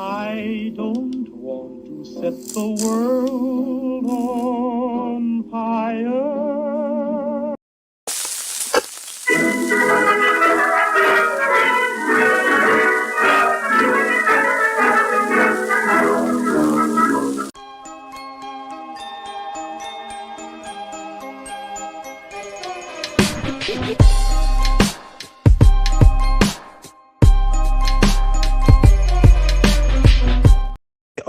I don't want to set the world on fire.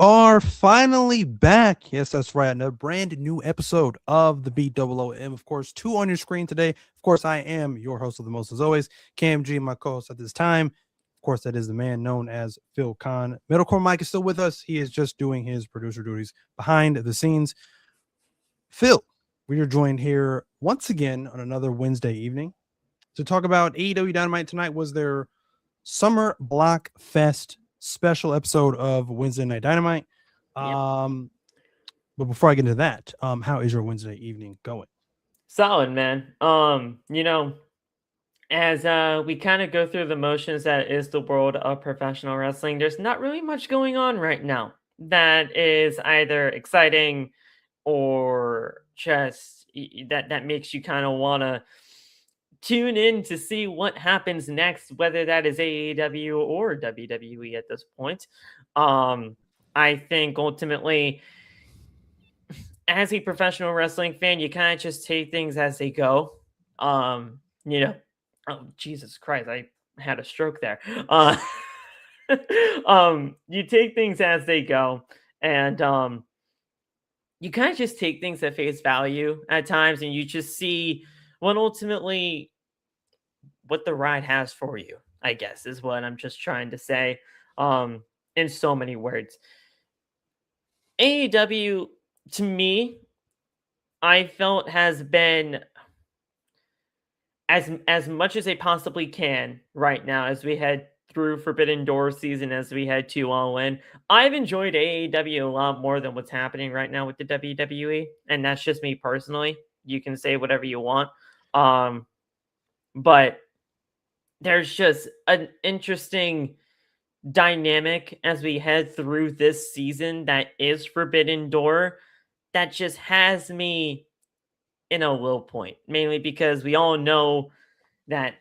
Are finally back. Yes, that's right. Another brand new episode of the BOOM. Of course, two on your screen today. Of course, I am your host of the most as always, Cam G, my co-host at this time. Of course, that is the man known as Phil Kahn. Middlecore Mike is still with us. He is just doing his producer duties behind the scenes. Phil, we are joined here once again on another Wednesday evening to talk about AEW Dynamite. Tonight was their Summer Block Fest special episode of Wednesday Night Dynamite. But before I get into that, how is your Wednesday evening going? Solid, man. As we kind of go through the motions that is the world of professional wrestling, there's not really much going on right now that is either exciting or just that makes you kind of want to tune in to see what happens next, whether that is AEW or WWE at this point. I think ultimately, as a professional wrestling fan, you kind of just take things as they go. Oh, Jesus Christ, I had a stroke there. You take things as they go, and you kind of just take things at face value at times, and you just see what the ride has for you, I guess, is what I'm just trying to say, in so many words. AEW, to me, I felt has been as much as they possibly can right now as we head through Forbidden Door season, as we head to All In. I've enjoyed AEW a lot more than what's happening right now with the WWE, and that's just me personally. You can say whatever you want, but there's just an interesting dynamic as we head through this season that is Forbidden Door that just has me in a low point, mainly because we all know that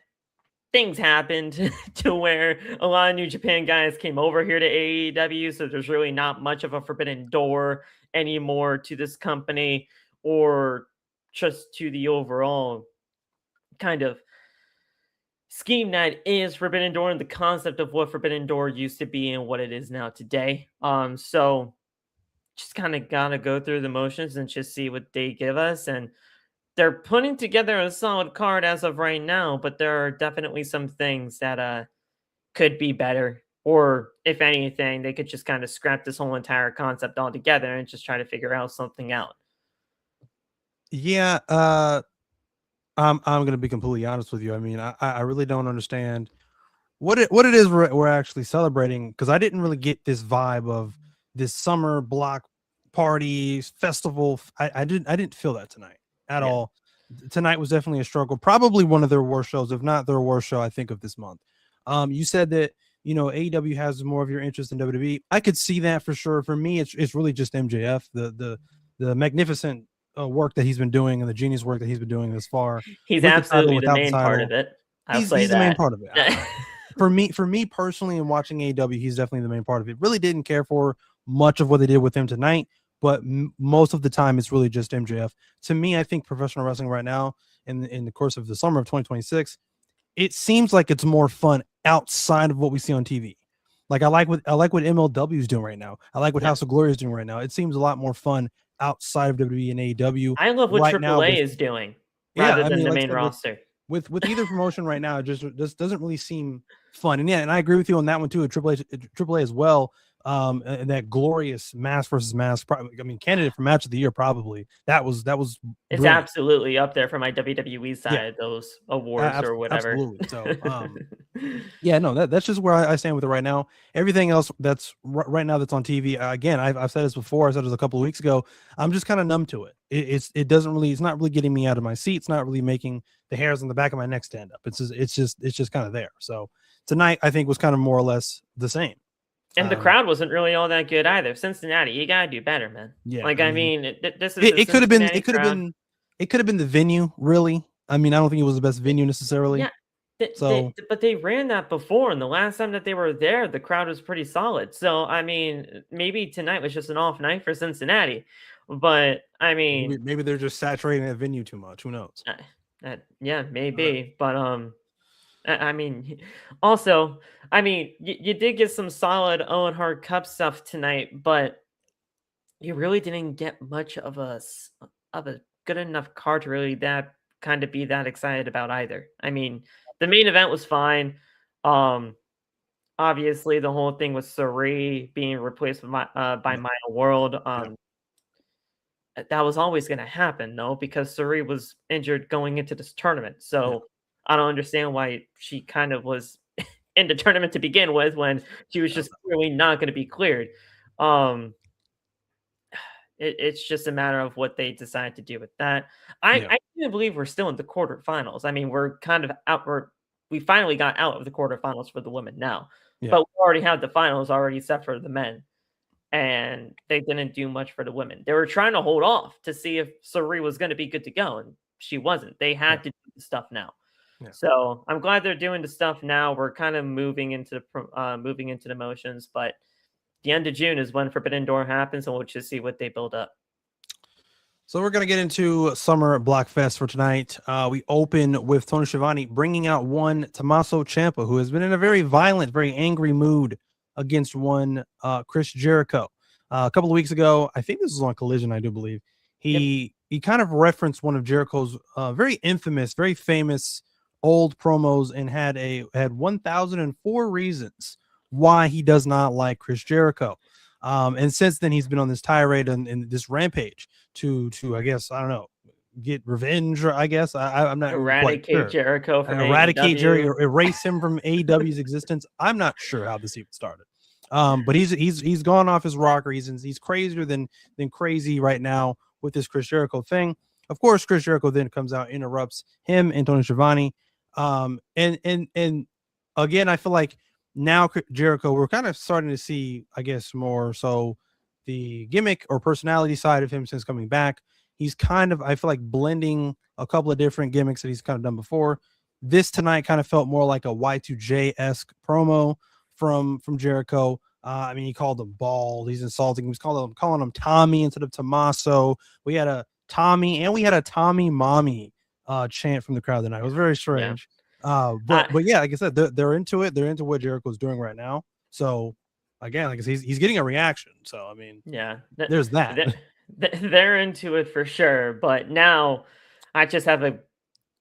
things happened to where a lot of New Japan guys came over here to AEW, so there's really not much of a Forbidden Door anymore to this company or just to the overall kind of scheme that is Forbidden Door and the concept of what Forbidden Door used to be and what it is now today. So just kind of gotta go through the motions and just see what they give us. And they're putting together a solid card as of right now, but there are definitely some things that could be better. Or if anything, they could just kind of scrap this whole entire concept altogether and just try to figure out something out. Yeah, I'm gonna be completely honest with you. I mean, I really don't understand what it is we're actually celebrating, because I didn't really get this vibe of this summer block party festival. I didn't feel that tonight at all. Tonight was definitely a struggle. Probably one of their worst shows, if not their worst show, I think, of this month. You said that AEW has more of your interest in WWE. I could see that for sure. For me, it's really just MJF, the magnificent work that he's been doing and the genius work that he's been doing this far. He's absolutely the main part of it. He's the main part of it. For me personally, in watching AEW, he's definitely the main part of it. Really didn't care for much of what they did with him tonight, but most of the time it's really just MJF. To me, I think professional wrestling right now, in the course of the summer of 2026, it seems like it's more fun outside of what we see on TV. Like I like what MLW is doing right now. I like what House of Glory is doing right now. It seems a lot more fun outside of WWE and AEW. I love what AAA is doing rather than the main roster. With either promotion right now, it just doesn't really seem fun. And I agree with you on that one too. At AAA as well. And that glorious mask versus mask, candidate for match of the year, probably. That was it's brilliant. Absolutely up there for my WWE side of those awards or whatever. Absolutely. So that's just where I stand with it right now. Everything else that's right now that's on TV, again, I've said this before, I said this a couple of weeks ago, I'm just kind of numb to it. It's not really getting me out of my seat. It's not really making the hairs on the back of my neck stand up. It's just kind of there. So tonight I think was kind of more or less the same. And the crowd wasn't really all that good either. Cincinnati, you gotta do better, man. Yeah, Like, I mean, this is it could have been crowd. it could have been the venue, really. I mean, I don't think it was the best venue necessarily. Yeah, So but they ran that before, and the last time that they were there, the crowd was pretty solid. So, I mean, maybe tonight was just an off night for Cincinnati, but I mean, maybe they're just saturating that venue too much. Who knows? yeah, maybe. But I mean, also, I mean, you did get some solid Owen Hart Cup stuff tonight, but you really didn't get much of a good enough card to really that kind of be that excited about either. I mean, the main event was fine. Um, Obviously, the whole thing with Suri being replaced with by Maya World. That was always going to happen, though, because Suri was injured going into this tournament. So I don't understand why she kind of was in the tournament to begin with when she was just clearly not going to be cleared. Um, it's just a matter of what they decide to do with that. I can't believe we're still in the quarterfinals. I mean, we're kind of out. We finally got out of the quarterfinals for the women now, but we already had the finals already set for the men, and they didn't do much for the women. They were trying to hold off to see if Suri was going to be good to go, and she wasn't. They had to do the stuff now. So I'm glad they're doing the stuff now. We're kind of moving into the motions, but the end of June is when Forbidden Door happens, and we'll just see what they build up. So we're going to get into Summer Blackfest for tonight. We open with Tony Schiavone bringing out one Tommaso Ciampa, who has been in a very violent, very angry mood against one Chris Jericho. A couple of weeks ago, I think this was on Collision, I do believe, he kind of referenced one of Jericho's very infamous, very famous old promos and had 1,004 reasons why he does not like Chris Jericho. And since then, he's been on this tirade and this rampage to I guess, I don't know, get revenge, or I guess I'm not eradicate quite sure. Jericho from eradicate AEW. Jericho, erase him from AEW's existence. I'm not sure how this even started. But he's gone off his rocker. He's crazier than crazy right now with this Chris Jericho thing. Of course, Chris Jericho then comes out, interrupts him and Tony Schiavone. And again, I feel like now Jericho, we're kind of starting to see, I guess, more so the gimmick or personality side of him since coming back. He's kind of, I feel like, blending a couple of different gimmicks that he's kind of done before. This tonight kind of felt more like a Y2J-esque promo from Jericho. I mean, he called him bald. He's insulting. He was calling him Tommy instead of Tommaso. We had a Tommy and we had a Tommy Mommy chant from the crowd tonight. It was very strange. But yeah, like I said, they're into it. They're into what Jericho's doing right now. So again, like I said, he's getting a reaction. So I mean, there's that. They're into it for sure. But now I just have a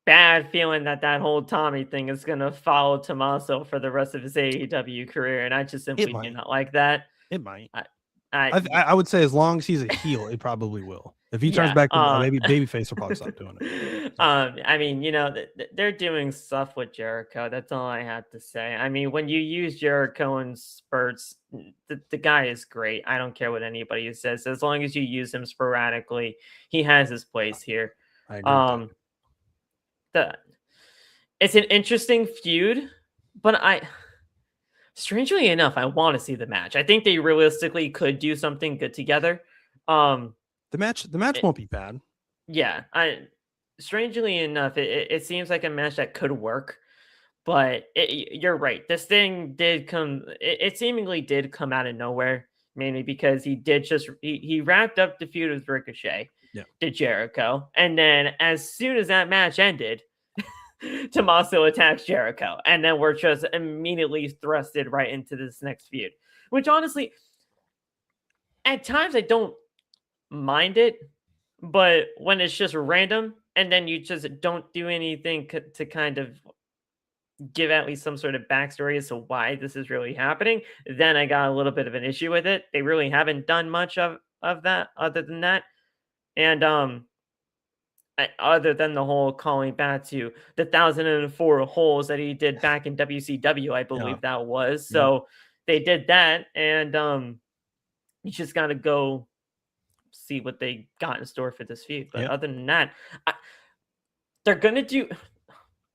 bad feeling that whole Tommy thing is going to follow Tommaso for the rest of his AEW career, and I just simply do not like that. It might. I would say as long as he's a heel, it probably will. If he turns back to babyface, will probably stop doing it. I mean, you know, they're doing stuff with Jericho. That's all I have to say. I mean, when you use Jericho in spurts, the guy is great. I don't care what anybody says. As long as you use him sporadically, he has his place here. I agree it's an interesting feud, but strangely enough, I want to see the match. I think they realistically could do something good together. The match won't be bad. Yeah, strangely enough, it seems like a match that could work, but you're right. This thing did come. It seemingly did come out of nowhere, mainly because he wrapped up the feud with Ricochet, to Jericho, and then as soon as that match ended, Tommaso attacks Jericho, and then we're just immediately thrusted right into this next feud, which honestly, at times I don't mind it, but when it's just random and then you just don't do anything to kind of give at least some sort of backstory as to why this is really happening, then I got a little bit of an issue with it. They really haven't done much of that other than that. And other than the whole calling back to the 1,004 holes that he did back in WCW, I believe that was. So they did that, and you just got to go see what they got in store for this feud. But other than that, they're going to do...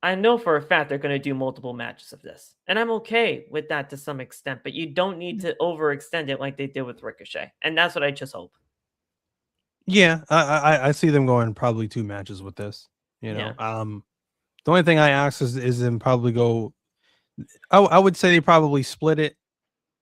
I know for a fact they're going to do multiple matches of this, and I'm okay with that to some extent. But you don't need to overextend it like they did with Ricochet, and that's what I just hope. Yeah, I see them going probably 2 matches with this. You know, Yeah. the only thing I ask is them probably go. I would say they probably split it.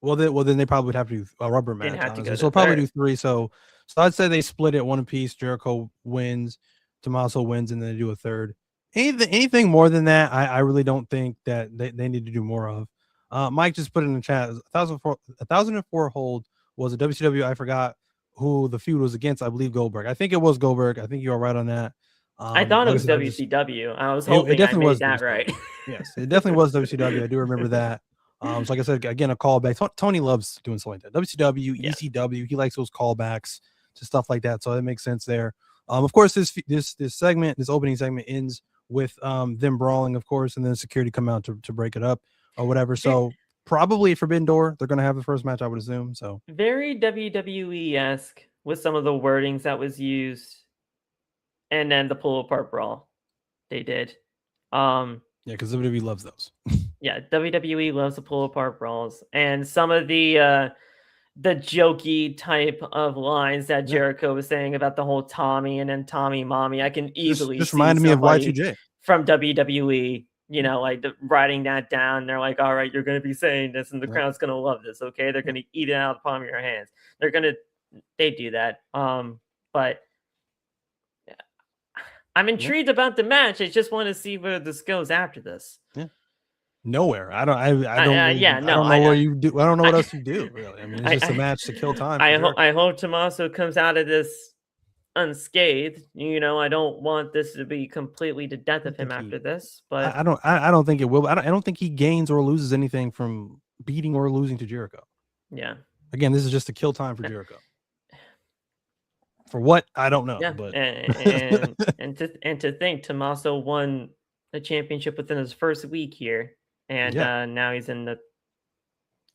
Well, then they probably would have to do a rubber Didn't match, have to honestly. go So to they'll probably do third. 3. So I'd say they split it one apiece. Jericho wins, Tommaso wins, and then they do a third. Anything more than that, I really don't think that they need to do more of. Mike just put in the chat 1004 hold was a WCW. I forgot who the feud was against. I believe Goldberg. I think it was Goldberg. I think you are right on that. I thought it Like I was said, WCW. I was it hoping I definitely made was that WCW. right. Yes, it definitely was WCW. I do remember that. So like I said, again, a callback. Tony loves doing stuff like that. WCW, Yeah. ECW, he likes those callbacks to stuff like that. So that makes sense there. Of course, this segment, this opening segment ends with them brawling, of course, and then security come out to break it up or whatever. So probably Forbidden Door, they're gonna have the first match, I would assume. So Very WWE-esque with some of the wordings that was used, and then the pull apart brawl they did. yeah, because WWE loves those. Yeah, WWE loves the pull apart brawls, and some of the jokey type of lines that Yeah. Jericho was saying about the whole Tommy and then Tommy Mommy. I can easily Just see reminded me of somebody Y2J. from WWE, like writing that down. They're like, all right, you're going to be saying this and the Yeah. crowd's going to love this. Okay. They're going to eat it out of the palm of your hands. They do that. But I'm intrigued about the match. I just want to see where this goes after this. Yeah. Nowhere. I don't know what you do. I don't know what else you do, really. I mean, it's just a match to kill time. I hope Tommaso comes out of this unscathed. I don't want this to be completely the death of him after this, but I don't think it will. I don't think he gains or loses anything from beating or losing to Jericho. Yeah. Again, this is just a kill time for Jericho. For what? I don't know. Yeah. But and to think Tommaso won the championship within his first week here, and now he's in the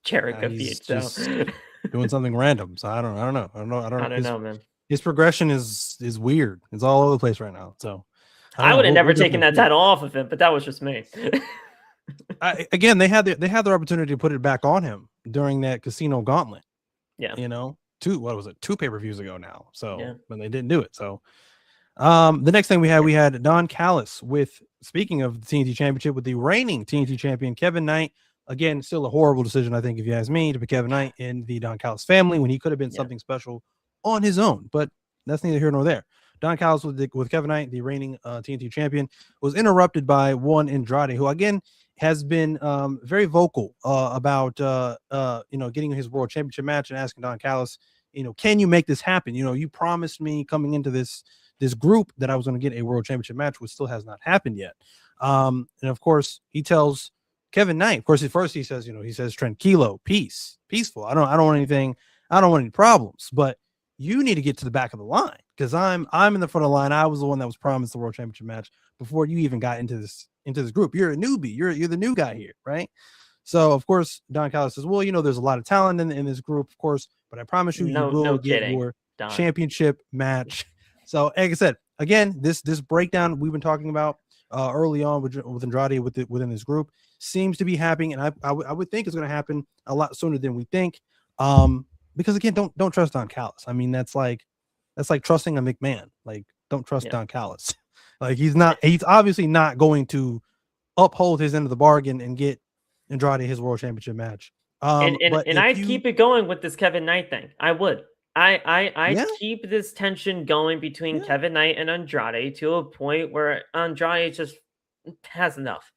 Jericho feud. So doing something random. So I don't know. I don't know, man. His progression is weird. It's all over the place right now. So I would have never taken that title off of him, but that was just me. Again, they had their opportunity to put it back on him during that Casino Gauntlet. Yeah. 2 pay-per-views ago now. So when they didn't do it. So the next thing we had Don Callis with, speaking of the TNT Championship, with the reigning TNT champion Kevin Knight. Again, still a horrible decision, I think, if you ask me, to put Kevin Knight in the Don Callis family when he could have been something special on his own. But that's neither here nor there. Don Callis with Kevin Knight, the reigning TNT champion, was interrupted by one Andrade, who again has been very vocal about getting his world championship match, and asking Don Callis, can you make this happen? You promised me coming into this group that I was going to get a world championship match, which still has not happened yet. And of course, he tells Kevin Knight, of course, at first he says, tranquilo, peaceful. I don't want anything. I don't want any problems, but you need to get to the back of the line, because I'm in the front of the line. I was the one that was promised the world championship match before you even got into this group. You're a newbie. You're the new guy here, right? So of course Don Callis says, well, there's a lot of talent in this group, of course, but I promise you, you will get your championship match. So like I said, again, this breakdown we've been talking about early on with Andrade within this group seems to be happening, and I would think it's going to happen a lot sooner than we think. Because again, don't trust Don Callis. I mean, that's like trusting a McMahon. Like, don't trust Don Callis. Like, he's obviously not going to uphold his end of the bargain and get Andrade his world championship match. And I'd keep it going with this Kevin Knight thing. I would. I'd keep this tension going between Kevin Knight and Andrade to a point where Andrade just has enough.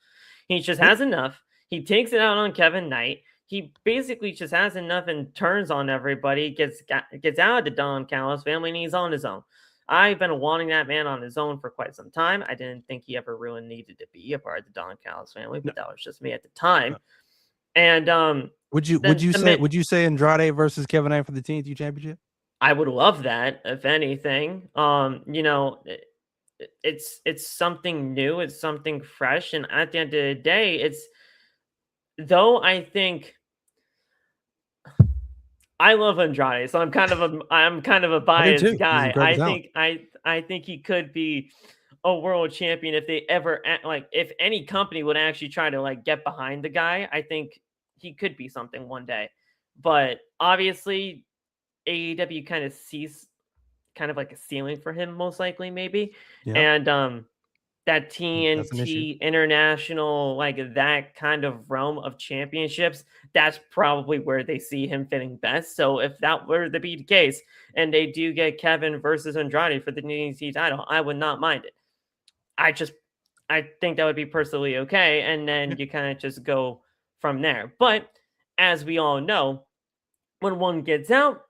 He just has enough. He takes it out on Kevin Knight. He basically just has enough and turns on everybody, gets out of the Don Callis family, and he's on his own. I've been wanting that man on his own for quite some time. I didn't think he ever really needed to be a part of the Don Callis family, but that was just me at the time. And would you say Andrade versus Kevin Knight for the TNT Championship? I would love that, if anything. It's something new, it's something fresh, and at the end of the day, I think I love Andrade, so I'm kind of a biased guy. I think he could be a world champion if they ever if any company would actually try to like get behind the guy. I think he could be something one day. But obviously AEW kind of sees kind of like a ceiling for him, most likely, maybe. Yeah, And that that's an issue. TNT international, like that kind of realm of championships, that's probably where they see him fitting best. So if that were to be the case, and they do get Kevin versus Andrade for the TNT title, I would not mind it. I think that would be personally okay. And then you kind of just go from there. But as we all know, when one gets out,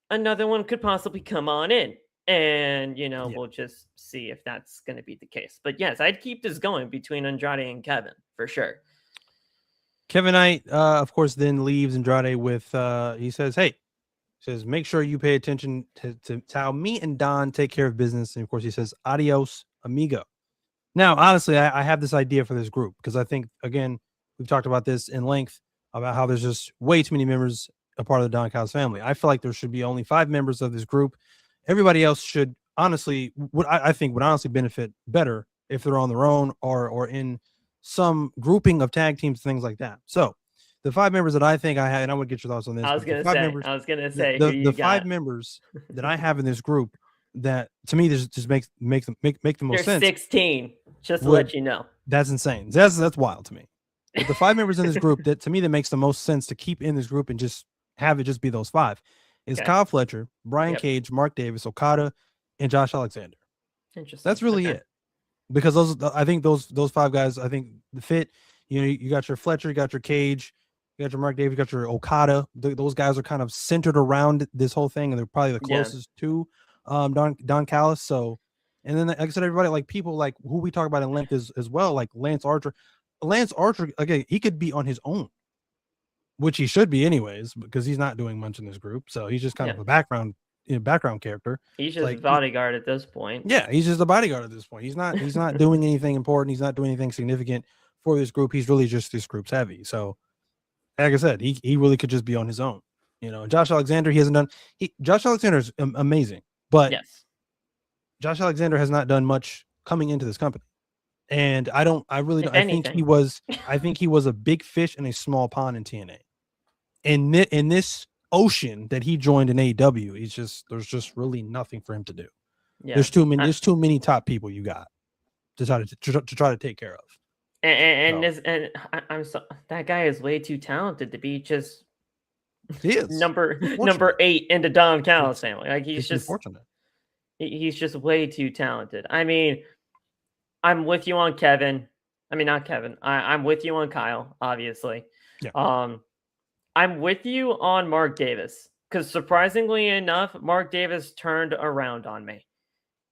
another one could possibly come on in. And, we'll just see if that's going to be the case. But yes, I'd keep this going between Andrade and Kevin for sure. Kevin Knight, of course, then leaves Andrade with, he says, make sure you pay attention to how me and Don take care of business. And of course, he says, adios, amigo. Now, honestly, I have this idea for this group because I think, again, we've talked about this in length about how there's just way too many members a part of the Don Callis family. I feel like there should be only 5 members of this group. Everybody else should honestly, I think would honestly benefit better if they're on their own or in some grouping of tag teams, things like that. So the 5 members that I think I had, and I would get your thoughts on this. I was gonna say the 5 members that I have in this group that to me this just make the most sense. 16, just to let you know. That's insane. That's wild to me. But the 5 members in this group that to me that makes the most sense to keep in this group and just have it just be those 5 is Kyle Fletcher, Brian Cage, Mark Davis, Okada, and Josh Alexander. Interesting. That's really it. Because I think those 5 guys, I think the fit, you got your Fletcher, you got your Cage, you got your Mark Davis, you got your Okada. Those guys are kind of centered around this whole thing, and they're probably the closest to Don Callis. So, and then like I said, everybody like people like who we talk about in length as well, like Lance Archer. Lance Archer, again, he could be on his own, which he should be anyways, because he's not doing much in this group. So he's just kind of a background character. He's just like, bodyguard at this point. Yeah, he's just a bodyguard at this point. He's not doing anything important. He's not doing anything significant for this group. He's really just this group's heavy. So, like I said, he really could just be on his own. Josh Alexander, he hasn't done. Josh Alexander is amazing, but Josh Alexander has not done much coming into this company. And I think he was a big fish in a small pond in TNA. In this ocean that he joined in AEW, there's just really nothing for him to do. Yeah. There's too many top people you got to try to take care of. That guy is way too talented to be just number 8 in the Don Callis family. Like he's just unfortunate. He's just way too talented. I mean, I'm with you on Kevin. I mean, not Kevin. I'm with you on Kyle, obviously. Yeah. I'm with you on Mark Davis because surprisingly enough, Mark Davis turned around on me.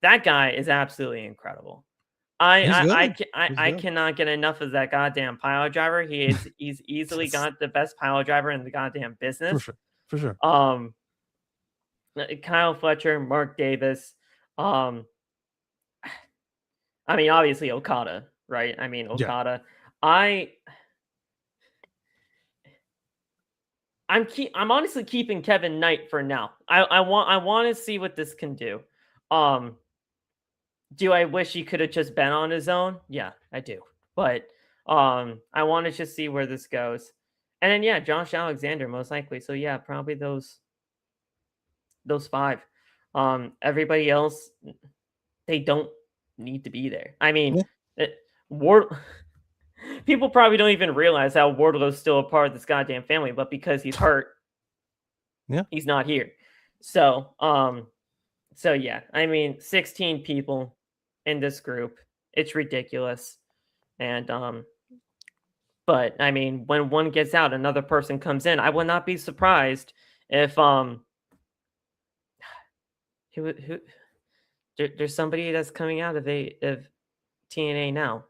That guy is absolutely incredible. I cannot get enough of that goddamn pile driver. He's easily got the best pile driver in the goddamn business. For sure. Kyle Fletcher, Mark Davis. I mean, obviously Okada, right? I mean, Okada. Yeah. I'm honestly keeping Kevin Knight for now. I want to see what this can do. Do I wish he could have just been on his own? Yeah, I do. But I want to just see where this goes. And then Josh Alexander most likely. So probably those 5. Everybody else, they don't need to be there. I mean, people probably don't even realize how Wardlow's still a part of this goddamn family, but because he's hurt, he's not here. So, I mean, 16 people in this group, it's ridiculous. And, but I mean, when one gets out, another person comes in. I would not be surprised if, there's somebody that's coming out of TNA now.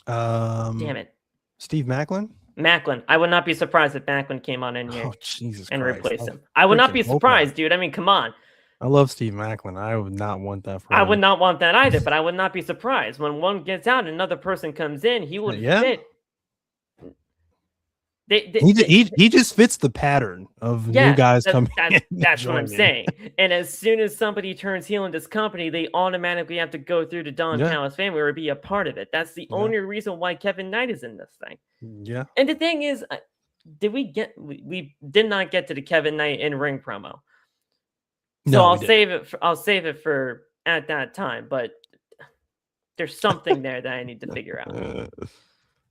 Damn it. Steve Macklin? Macklin. I would not be surprised if Macklin came on in here and Christ. Replaced him. I would not be surprised, dude. I mean, come on. I love Steve Macklin. I would not want that for I would not want that either, but I would not be surprised. When one gets out, another person comes in, he would fit. He just fits the pattern of new guys coming in. That's what I'm saying. And as soon as somebody turns heel in this company, they automatically have to go through the Don Callis family or be a part of it. That's the only reason why Kevin Knight is in this thing. Yeah. And the thing is, we did not get to the Kevin Knight in ring promo. So No, I'll save it for at that time, but there's something there that I need to figure out.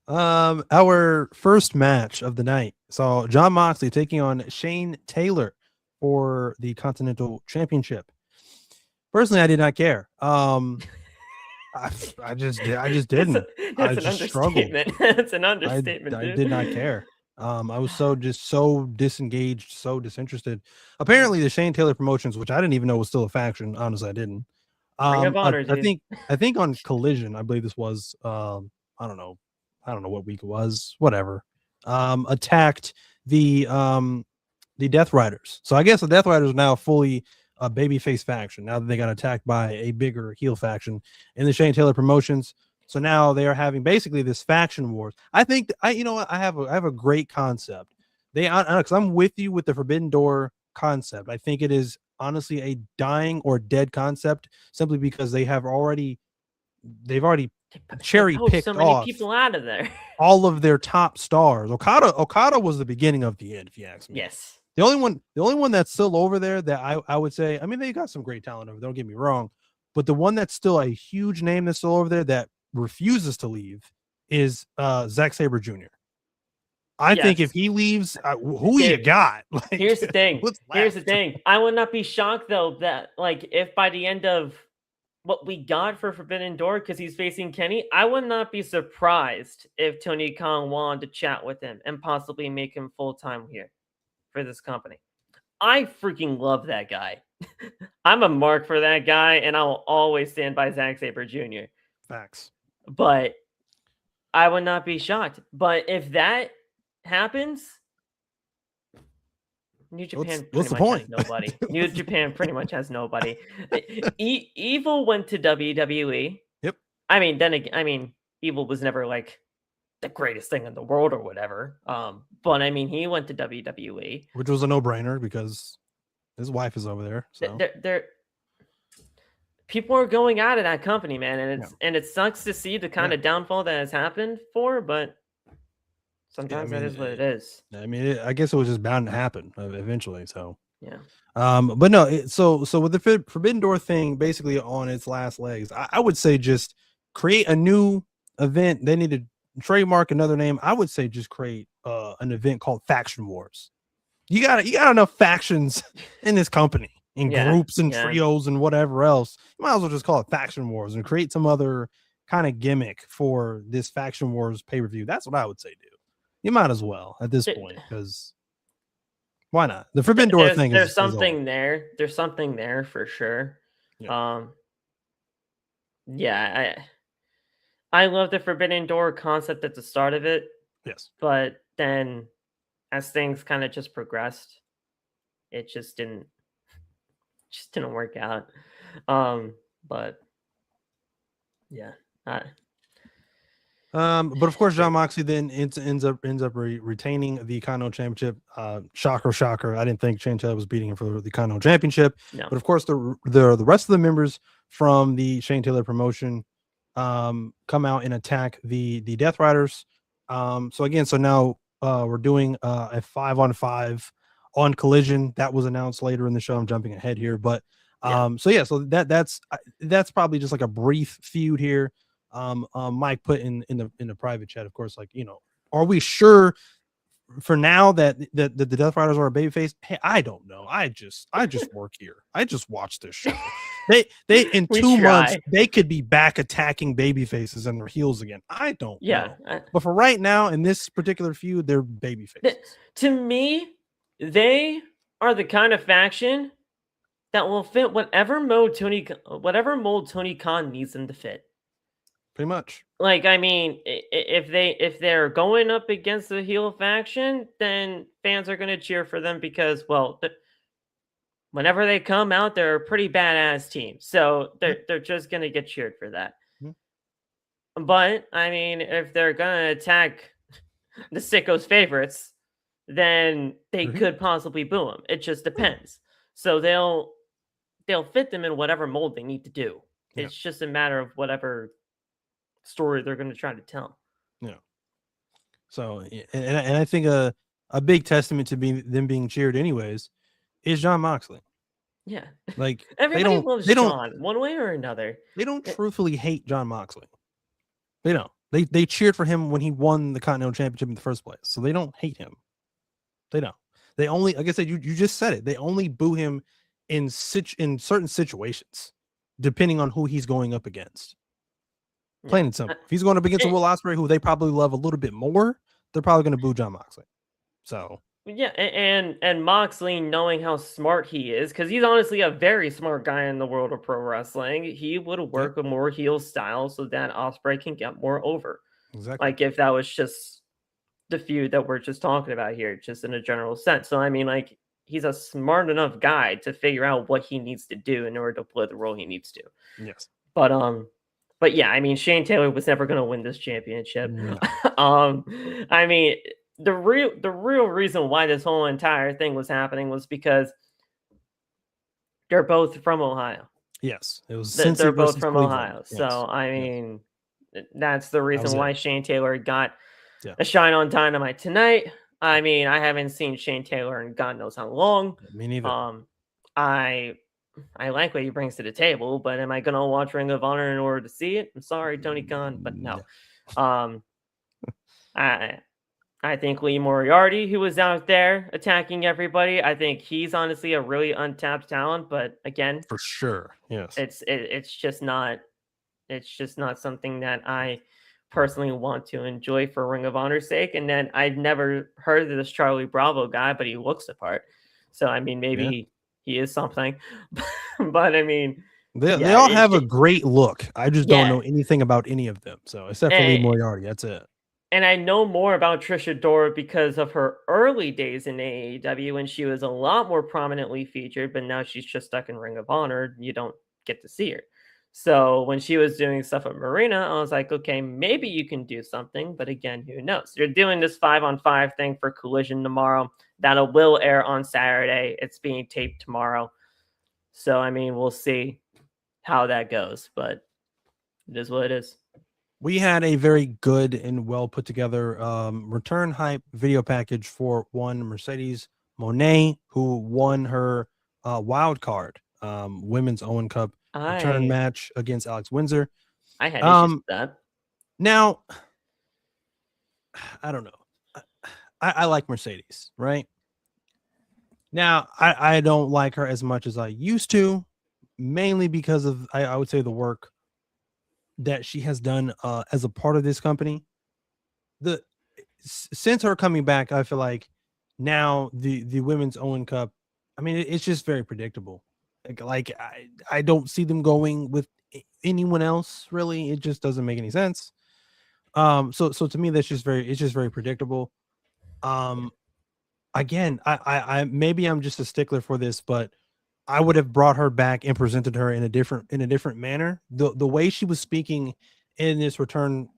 Our first match of the night saw Jon Moxley taking on Shane Taylor for the Continental Championship. Personally, I did not care. I just didn't. That's an understatement. That's an understatement. I did not care. I was so disengaged, so disinterested. Apparently, the Shane Taylor Promotions, which I didn't even know was still a faction. Honestly, I didn't. Ring of Honor, I think on Collision, I believe this was. I don't know what week it was. Whatever. Attacked the Death Riders. So I guess the Death Riders are now fully a babyface faction now that they got attacked by a bigger heel faction in the Shane Taylor Promotions. So now they are having basically this faction wars. I think I have a great concept. Because I'm with you with the Forbidden Door concept. I think it is honestly a dying or dead concept simply because they've already cherry picked so many off people out of there. all of their top stars. Okada was the beginning of the end, if you ask me. Yes. The only one that's still over there that I would say, I mean, they got some great talent over there, don't get me wrong, but the one that's still a huge name that's still over there that refuses to leave is Zack Sabre Jr. I think if he leaves, who you got? Like, here's the thing. I would not be shocked though that if by the end of what we got for Forbidden Door, because he's facing Kenny, I would not be surprised if Tony Khan wanted to chat with him and possibly make him full-time here for this company. I freaking love that guy. I'm a mark for that guy, and I will always stand by Zack Sabre Jr. Facts. But I would not be shocked. But if that happens, New Japan what's the pretty much point? has nobody. New Japan pretty much has nobody. Evil went to WWE. Yep. Evil was never the greatest thing in the world or whatever. But he went to WWE, which was a no-brainer because his wife is over there. So people are going out of that company, man, and it sucks to see the kind of downfall that has happened but sometimes that is what it is. I mean, I guess it was just bound to happen eventually. So yeah. But no. So with the Forbidden Door thing, basically on its last legs, I would say just create a new event. They need to trademark another name. I would say just create an event called Faction Wars. You got enough factions in this company, in groups and trios and whatever else. You might as well just call it Faction Wars and create some other kind of gimmick for this Faction Wars pay-per-view. That's what I would say do. You might as well at this point, because why not? The Forbidden Door thing there's something there. There's something there for sure. I love the Forbidden Door concept at the start of it. Yes. But then as things kind of just progressed, it just didn't work out. But yeah. But of course, Jon Moxley then ends up retaining the Continental Championship. Shocker. I didn't think Shane Taylor was beating him for the Continental Championship. No. But of course, the rest of the members from the Shane Taylor promotion come out and attack the Death Riders. So now we're doing a 5-on-5 on Collision. That was announced later in the show. I'm jumping ahead here, but so that's probably just like a brief feud here. Mike put in the private chat, of course, are we sure for now that the Death Riders are a babyface? Hey, I don't know. I just work here. I just watch this show. They in 2 months they could be back attacking babyfaces and their heels again. I don't know. But for right now, in this particular feud, they're babyfaces. To me, they are the kind of faction that will fit whatever mold Tony Khan needs them to fit. Pretty much. If they're going up against the heel faction, then fans are going to cheer for them because, whenever they come out, they're a pretty badass team. So they're just going to get cheered for that. Mm-hmm. But if they're going to attack the sickos favorites, then they Mhm. could possibly boo him. It just depends. So they'll fit them in whatever mold they need to do. Yeah. It's just a matter of whatever story they're going to try to tell. Yeah. So, and I think a big testament to them being cheered anyways is John Moxley. Yeah. Like Everybody loves they don't John one way or another. they don't truthfully hate John Moxley. They don't. They cheered for him when he won the Continental Championship in the first place. So they don't hate him. They don't. They only, like I said, you just said it. They only boo him in certain situations, depending on who he's going up against. Plain and simple. If he's going up against a Will Ospreay, who they probably love a little bit more, they're probably going to boo John Moxley. So yeah, and Moxley, knowing how smart he is, because he's honestly a very smart guy in the world of pro wrestling, he would work a more heel style so that Ospreay can get more over. Exactly. Like if that was just the feud that we're just talking about here, just in a general sense. So I mean, like he's a smart enough guy to figure out what he needs to do in order to play the role he needs to. Yes. But yeah, I mean, Shane Taylor was never going to win this championship. No. I mean, the real reason why this whole entire thing was happening was because they're both from Ohio. Yes, it was. They're both from Cleveland. Ohio, Yes. So I mean, that's the reason why Shane Taylor got Yeah. a shine on Dynamite tonight. I mean, I haven't seen Shane Taylor in God knows how long. Me neither. I like what he brings to the table, but am I going to watch Ring of Honor in order to see it? I'm sorry, Tony Khan, but no. I think Lee Moriarty, who was out there attacking everybody, I think he's honestly a really untapped talent. But again, for sure, yes, it's just not something that I personally want to enjoy for Ring of Honor's sake. And then I've never heard of this Charlie Bravo guy, but he looks the part. So I mean, maybe he is something. But I mean, they all have a great look. I just don't know anything about any of them. So except for Lee Moriarty, that's it. And I know more about Trish Adora because of her early days in AEW when she was a lot more prominently featured, but now she's just stuck in Ring of Honor. You don't get to see her. So when she was doing stuff at Marina, I was like, okay, maybe you can do something. But again, who knows? You're doing this 5-on-5 thing for Collision tomorrow. That will air on Saturday. It's being taped tomorrow. So, I mean, we'll see how that goes. But it is what it is. We had a very good and well put together return hype video package for one Mercedes Moné, who won her wild card women's Owen Cup return match against Alex Windsor. I had issues with that. Now, I don't know. I like Mercedes, right? Now, I don't like her as much as I used to, mainly because of, I would say, the work that she has done as a part of this company. Since her coming back, I feel like now the women's Owen Cup, I mean, it's just very predictable. Like I don't see them going with anyone else, really. It just doesn't make any sense. So to me, it's just very predictable. Again, I maybe I'm just a stickler for this, but I would have brought her back and presented her in a different manner. The way she was speaking in this return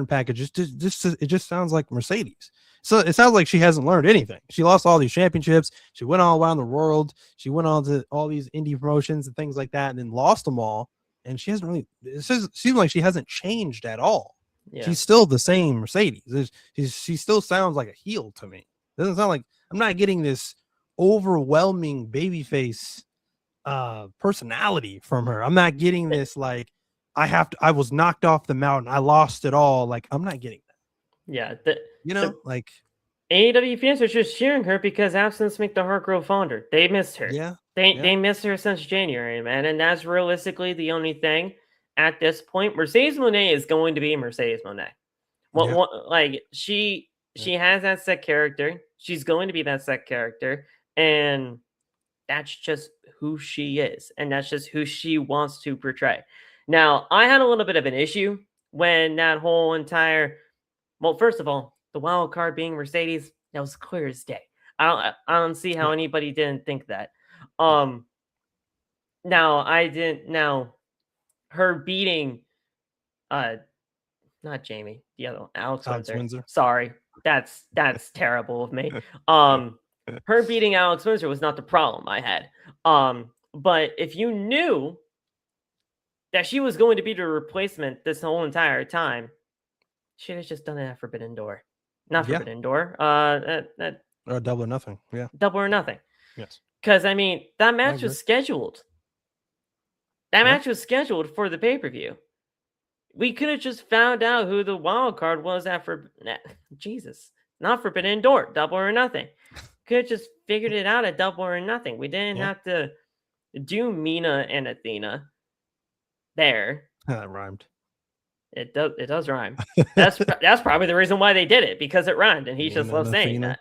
package, it just sounds like Mercedes. So it sounds like she hasn't learned anything. She lost all these championships. She went all around the world. She went on to all these indie promotions and things like that, and then lost them all. And she hasn't really. It seems like she hasn't changed at all. Yeah. She's still the same Mercedes. She still sounds like a heel to me. Doesn't sound like, I'm not getting this overwhelming babyface personality from her. I'm not getting this like I was knocked off the mountain, I lost it all. Like, I'm not getting that. Yeah, like AEW fans are just cheering her because absence make the heart grow fonder. They missed her. They missed her since January, man, and that's realistically the only thing at this point. Mercedes Moné is going to be Mercedes Moné. Like she has that set character. She's going to be that set character, and that's just who she is, and that's just who she wants to portray. Now, I had a little bit of an issue when that whole entire, well, first of all, the wild card being Mercedes, that was clear as day. I don't see how anybody didn't think that. Now her beating not Jamie, the other one, Alex Windsor. Sorry. that's terrible of me. Her beating Alex Windsor was not the problem I had. But if you knew that she was going to be the replacement this whole entire time, she should have just done it at Forbidden Door. Not Yeah. Forbidden Door. Or Double or Nothing. Yeah. Double or Nothing. Yes. Because, I mean, that match agree. was scheduled. That match was scheduled for the pay-per-view. We could have just found out who the wild card was after. Jesus. Not Forbidden Door. Double or Nothing. Could have just figured it out at Double or Nothing. We didn't have to do Mina and Athena there. That rhymed. It does rhyme. That's probably the reason why they did it, because it rhymed, and he just loves saying that.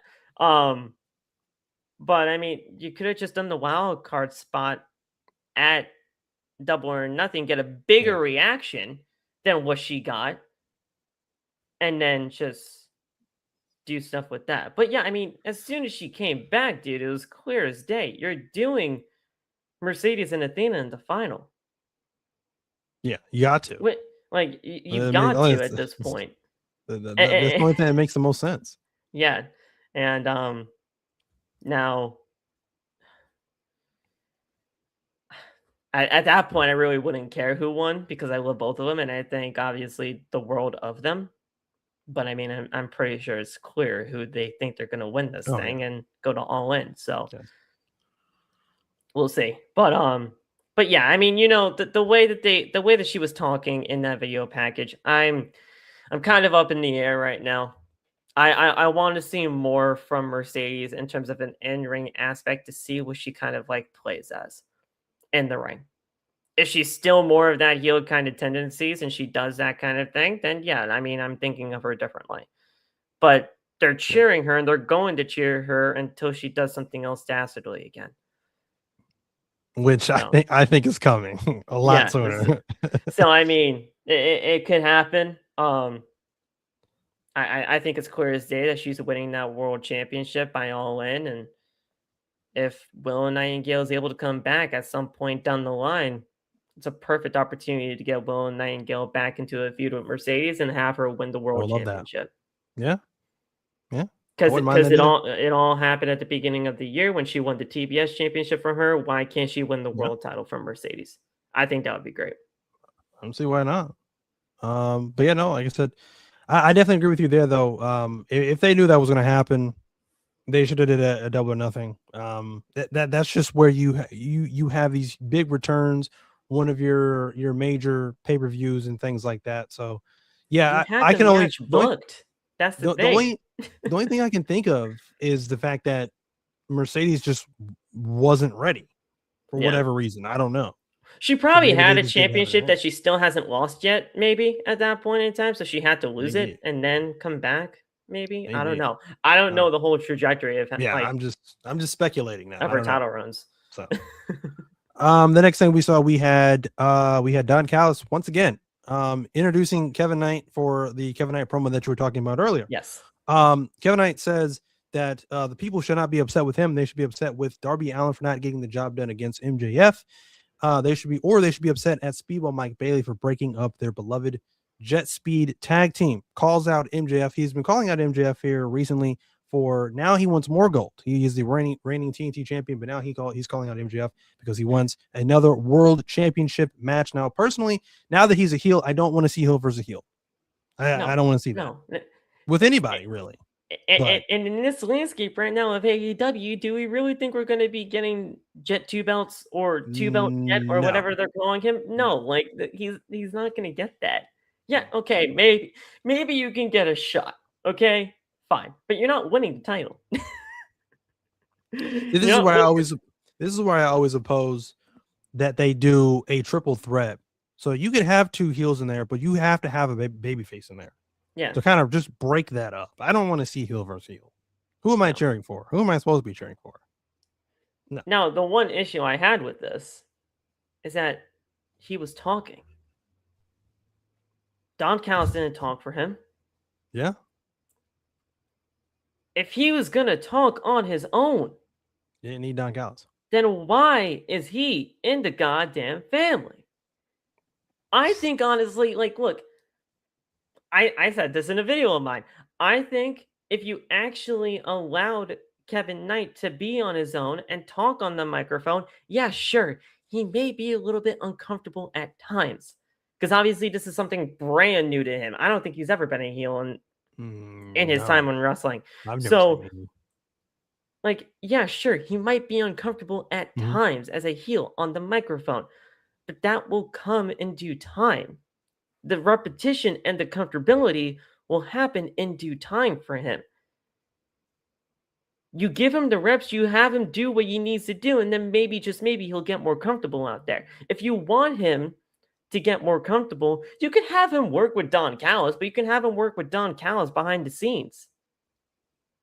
But I mean, you could have just done the wild card spot at Double or Nothing, get a bigger reaction than what she got, and then just do stuff with that. But yeah, I mean, as soon as she came back, dude, it was clear as day. You're doing Mercedes and Athena in the final. Yeah, you got to. Like, you've got to at this point. That's the only thing that makes the most sense. Yeah. And now, at that point, I really wouldn't care who won, because I love both of them, and I think, obviously, the world of them. But, I mean, I'm pretty sure it's clear who they think they're going to win this thing and go to All In. So, we'll see. But yeah, I mean, you know, the way that she was talking in that video package, I'm kind of up in the air right now. I want to see more from Mercedes in terms of an in-ring aspect, to see what she kind of like plays as in the ring. If she's still more of that heel kind of tendencies and she does that kind of thing, then yeah, I mean, I'm thinking of her differently. But they're cheering her, and they're going to cheer her until she does something else dastardly again. Which I think is coming a lot sooner. So I mean, it could happen. I think it's clear as day that she's winning that world championship by All In, and if Willow Nightingale is able to come back at some point down the line, it's a perfect opportunity to get Willow Nightingale back into a feud with Mercedes and have her win the world championship. Yeah. Because it all happened at the beginning of the year when she won the TBS championship from her. Why can't she win the world title from Mercedes? I think that would be great. I don't see why not. But yeah, no, like I said, I definitely agree with you there, though. If they knew that was going to happen, they should have did a Double or Nothing. That's just where you have these big returns, one of your major pay-per-views and things like that. So yeah, I can only booked. That's the thing. The only thing I can think of is the fact that Mercedes just wasn't ready for whatever reason. I don't know. She probably had a championship that she still hasn't lost yet, maybe at that point in time. So she had to lose it and then come back. Maybe. I don't know. I don't know the whole trajectory of I'm just speculating now. Of her title runs. So the next thing we saw, we had Don Callis once again introducing Kevin Knight for the Kevin Knight promo that you were talking about earlier. Yes. Kevin Knight says that the people should not be upset with him. They should be upset with Darby Allin for not getting the job done against MJF. They should be upset at Speedball Mike Bailey for breaking up their beloved Jet Speed tag team. Calls out MJF. He's been calling out MJF here recently for now. He wants more gold. He is the reigning TNT champion, but now he's calling out MJF because he wants another world championship match. Now, personally, now that he's a heel, I don't want to see heel versus heel. I don't want to see that with anybody, really. And in this landscape right now of AEW, do we really think we're going to be getting Jet 2 belts or 2 belt Jet or whatever they're calling him? No, like he's not going to get that. Yeah, okay, maybe you can get a shot. Okay, fine, but you're not winning the title. This is why I always oppose that they do a triple threat. So you could have two heels in there, but you have to have a baby face in there. Yeah. To kind of just break that up. I don't want to see heel versus heel. Who am I cheering for? Who am I supposed to be cheering for? No. Now, the one issue I had with this is that he was talking. Don Callis didn't talk for him. Yeah. If he was going to talk on his own, you didn't need Don Callis. Then why is he in the goddamn family? I think, honestly, like, look, I said this in a video of mine. I think if you actually allowed Kevin Knight to be on his own and talk on the microphone, yeah, sure, he may be a little bit uncomfortable at times. Because obviously this is something brand new to him. I don't think he's ever been a heel in his time No, on wrestling. I've never seen So, him. like, yeah, sure, he might be uncomfortable at Mhm. times as a heel on the microphone, but that will come in due time. The repetition and the comfortability will happen in due time for him. You give him the reps, you have him do what he needs to do, and then maybe, just maybe, he'll get more comfortable out there. If you want him to get more comfortable, you can have him work with Don Callis, but you can have him work with Don Callis behind the scenes.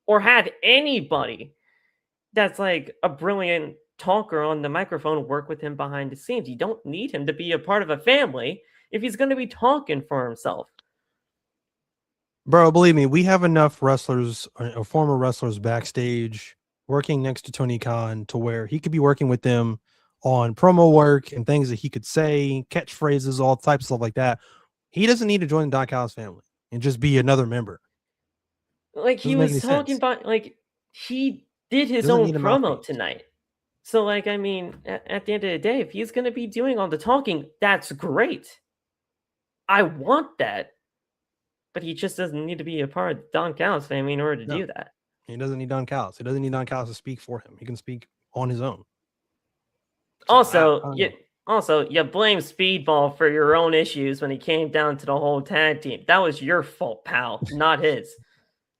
Or have anybody that's like a brilliant talker on the microphone work with him behind the scenes. You don't need him to be a part of a family if he's going to be talking for himself. Bro, believe me, we have enough wrestlers, former wrestlers backstage working next to Tony Khan to where he could be working with them on promo work and things that he could say, catchphrases, all types of stuff like that. He doesn't need to join the Don Callis family and just be another member. Like, he Doesn't make was any talking sense. about, like, he did his Doesn't own need a promo mouthpiece. tonight. So, like, I mean, at the end of the day, if he's going to be doing all the talking, that's great. I want that. But he just doesn't need to be a part of the Don Callis family in order to No, do that. he doesn't need Don Callis. He doesn't need Don Callis to speak for him. He can speak on his own. So, Also, I don't you know. you blame Speedball for your own issues when he came down to the whole tag team. That was your fault, pal, not his.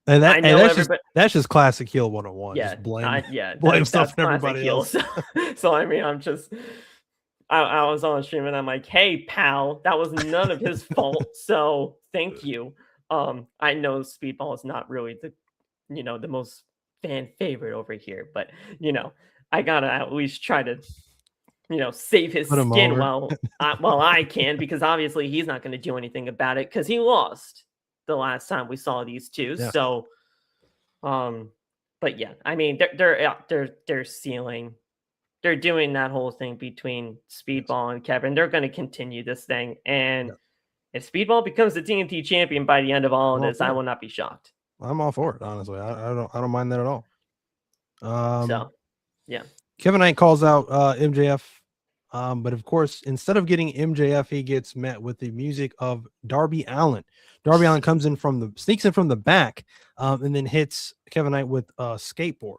And I know everybody. that's just classic heel 101. Yeah, Just blame that's stuff on classic everybody heel. else. So I mean, I was on stream and I'm like, hey, pal, that was none of his fault. So thank you. I know Speedball is not really the most fan favorite over here, but I gotta at least try to save his Put him skin over. while I can, because obviously he's not going to do anything about it because he lost the last time we saw these two. Yeah. So, but yeah, I mean they're sealing, they're doing that whole thing between Speedball and Kevin. They're going to continue this thing, and Yeah. if Speedball becomes the TNT champion by the end of all of I'm all this, I for will it. not be shocked. I'm all for it, honestly. I don't mind that at all. So, yeah. Kevin Knight calls out MJF, but of course, instead of getting MJF, he gets met with the music of Darby Allin. Darby Allin sneaks in from the back, and then hits Kevin Knight with a skateboard.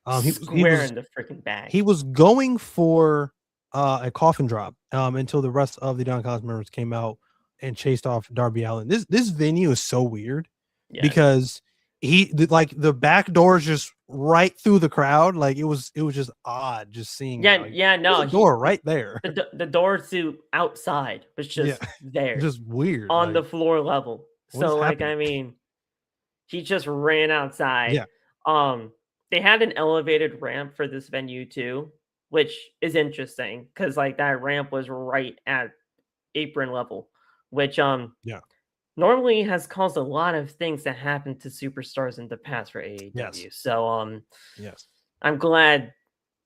Square in the freaking back. He was going for a coffin drop until the rest of the Don Callis members came out and chased off Darby Allin. This venue is so weird because the back door is just right through the crowd. Like it was just odd just seeing. No, the door right there. The door to outside was just there, just weird on the floor level. So I mean, he just ran outside. Yeah. They had an elevated ramp for this venue too, which is interesting because like that ramp was right at apron level, which normally has caused a lot of things that happened to superstars in the past for AEW. Yes. So yes, I'm glad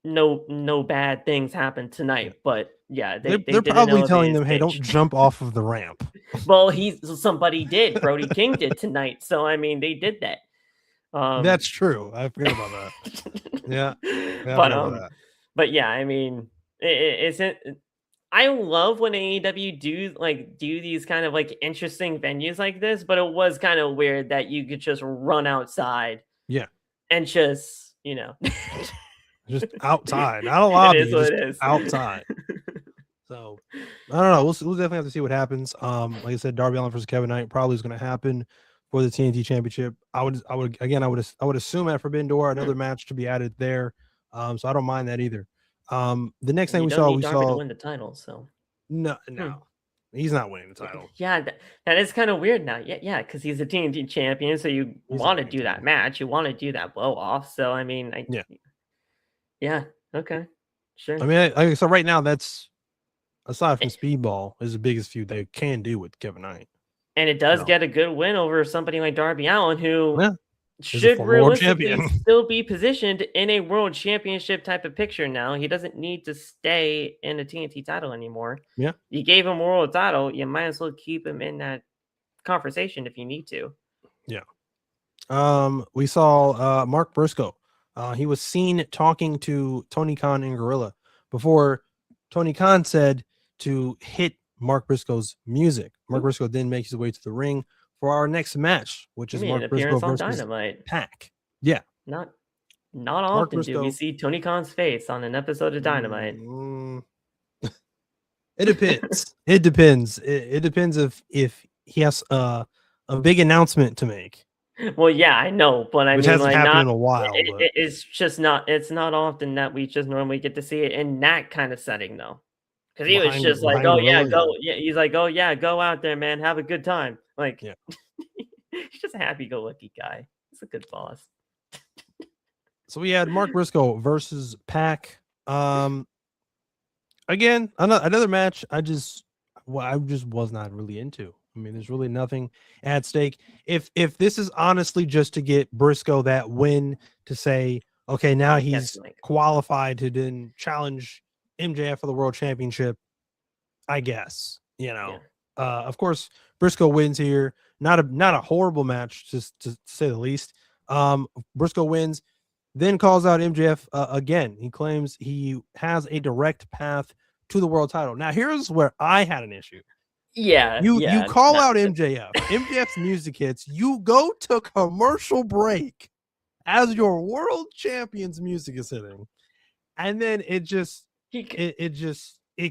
no bad things happened tonight. But yeah, they're probably telling them, hey, don't jump off of the ramp. Well, somebody did. Brody King did tonight. So I mean, they did that. That's true. I forgot about that. Yeah. But yeah, I mean, I love when AEW do these kind of like interesting venues like this, but it was kind of weird that you could just run outside. Yeah. And just, just outside. Not a lobby. It is what just it is. Outside. So I don't know. We'll definitely have to see what happens. Like I said, Darby Allin versus Kevin Knight probably is going to happen for the TNT Championship. I would assume at Forbidden Door another match to be added there. So I don't mind that either. The next thing we saw to win the title. So no, he's not winning the title. Yeah, that is kind of weird now. Yeah, because he's a TNT champion, so you want to do that match, you want to do that blow off. So I mean, yeah, okay, sure. I mean, so right now that's, aside from Speedball, is the biggest feud they can do with Kevin Knight. And it does get a good win over somebody like Darby Allin, who should realistically still be positioned in a world championship type of picture now. He doesn't need to stay in a TNT title anymore. Yeah. You gave him a world title. You might as well keep him in that conversation if you need to. Yeah. We saw Mark Briscoe. He was seen talking to Tony Khan and Gorilla before Tony Khan said to hit Mark Briscoe's music. Mark Briscoe then makes his way to the ring for our next match, which He is made an Mark Briscoe appearance on versus Dynamite. Pac. Yeah, Not Mark often do we Briscoe. see Tony Khan's face on an episode of Dynamite. It depends. It depends. It depends if he has a big announcement to make, Well, yeah, I know, but I which mean, hasn't like, happened not in a while. But it's just not. It's not often that we just normally get to see it in that kind of setting, though. Because he was just like, behind "Oh yeah, Gorilla, go." Yeah, he's like, "Oh yeah, go out there, man. Have a good time." Like, yeah. he's just a happy-go-lucky guy. He's a good boss. So we had Mark Briscoe versus Pac. Again, another match. I just was not really into. I mean, there's really nothing at stake. If this is honestly just to get Briscoe that win to say, okay, now he's qualified to then challenge MJF for the world championship, I guess. Of course, Briscoe wins here. Not a horrible match, just to say the least. Briscoe wins, then calls out MJF again. He claims he has a direct path to the world title. Now, here's where I had an issue. You call out MJF. MJF's music hits. You go to commercial break as your world champion's music is hitting, and then it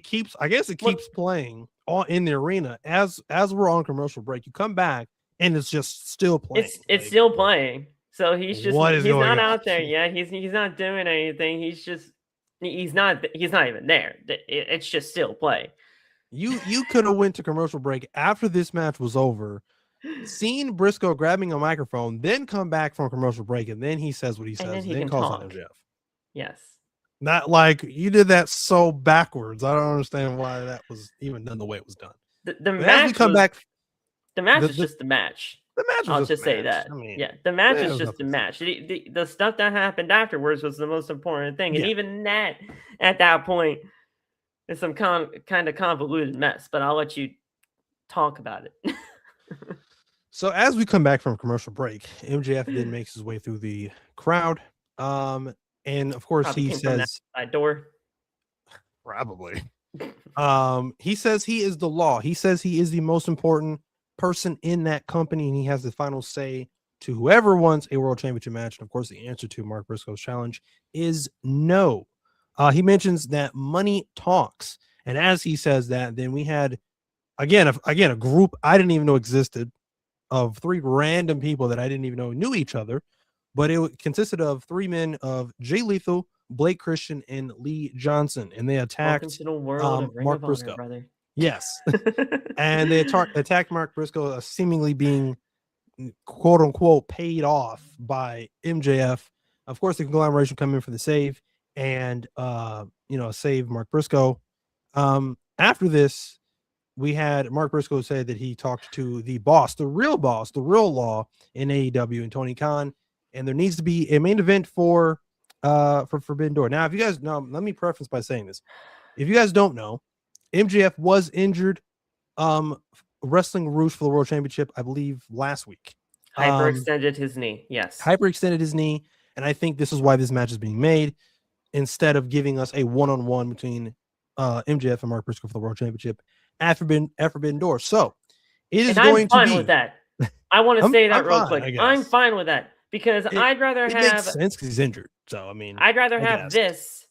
keeps. I guess it keeps playing all in the arena as we're on commercial break. You come back and it's just still playing. It's still playing. So he's just he's not out there yet. He's not doing anything. He's not even there. It's just still playing. You could have went to commercial break after this match was over, seen Briscoe grabbing a microphone, then come back from commercial break, and then he says what he says, and then calls out MJF. Yes. Not like you did that so backwards. I don't understand why that was even done the way it was done. The match is just the match. The match was I'll just say that. I mean, the match is just the match. The stuff that happened afterwards was the most important thing. And even that, at that point, is some kind of convoluted mess. But I'll let you talk about it. So as we come back from commercial break, MJF then makes his way through the crowd. And of course he says from that side door. Probably. He says he is the law. He says he is the most important person in that company, and he has the final say to whoever wants a world championship match. And of course, the answer to Mark Briscoe's challenge is no. He mentions that money talks, and as he says that, then we had again a group I didn't even know existed of three random people that I didn't even know knew each other, but it consisted of three men of Jay Lethal, Blake Christian, and Lee Johnson, and they attacked Mark Briscoe. Brother. Yes. And they attacked Mark Briscoe, seemingly being quote unquote paid off by MJF. Of course, the conglomeration come in for the save and save Mark Briscoe. After this, we had Mark Briscoe say that he talked to the boss, the real law in AEW, and Tony Khan, and there needs to be a main event for Forbidden Door. Now, if you guys know, let me preface by saying this. If you guys don't know, MJF was injured wrestling Rouge for the World Championship, I believe, last week. Hyperextended his knee, yes. Hyperextended his knee, and I think this is why this match is being made, instead of giving us a one-on-one between MJF and Mark Briscoe for the World Championship at Forbidden Door. So, it is going to be... I'm fine with that. I want to say that real quick. I'm fine with that, because I'd rather have... It makes sense because he's injured, so, I mean... I'd rather have this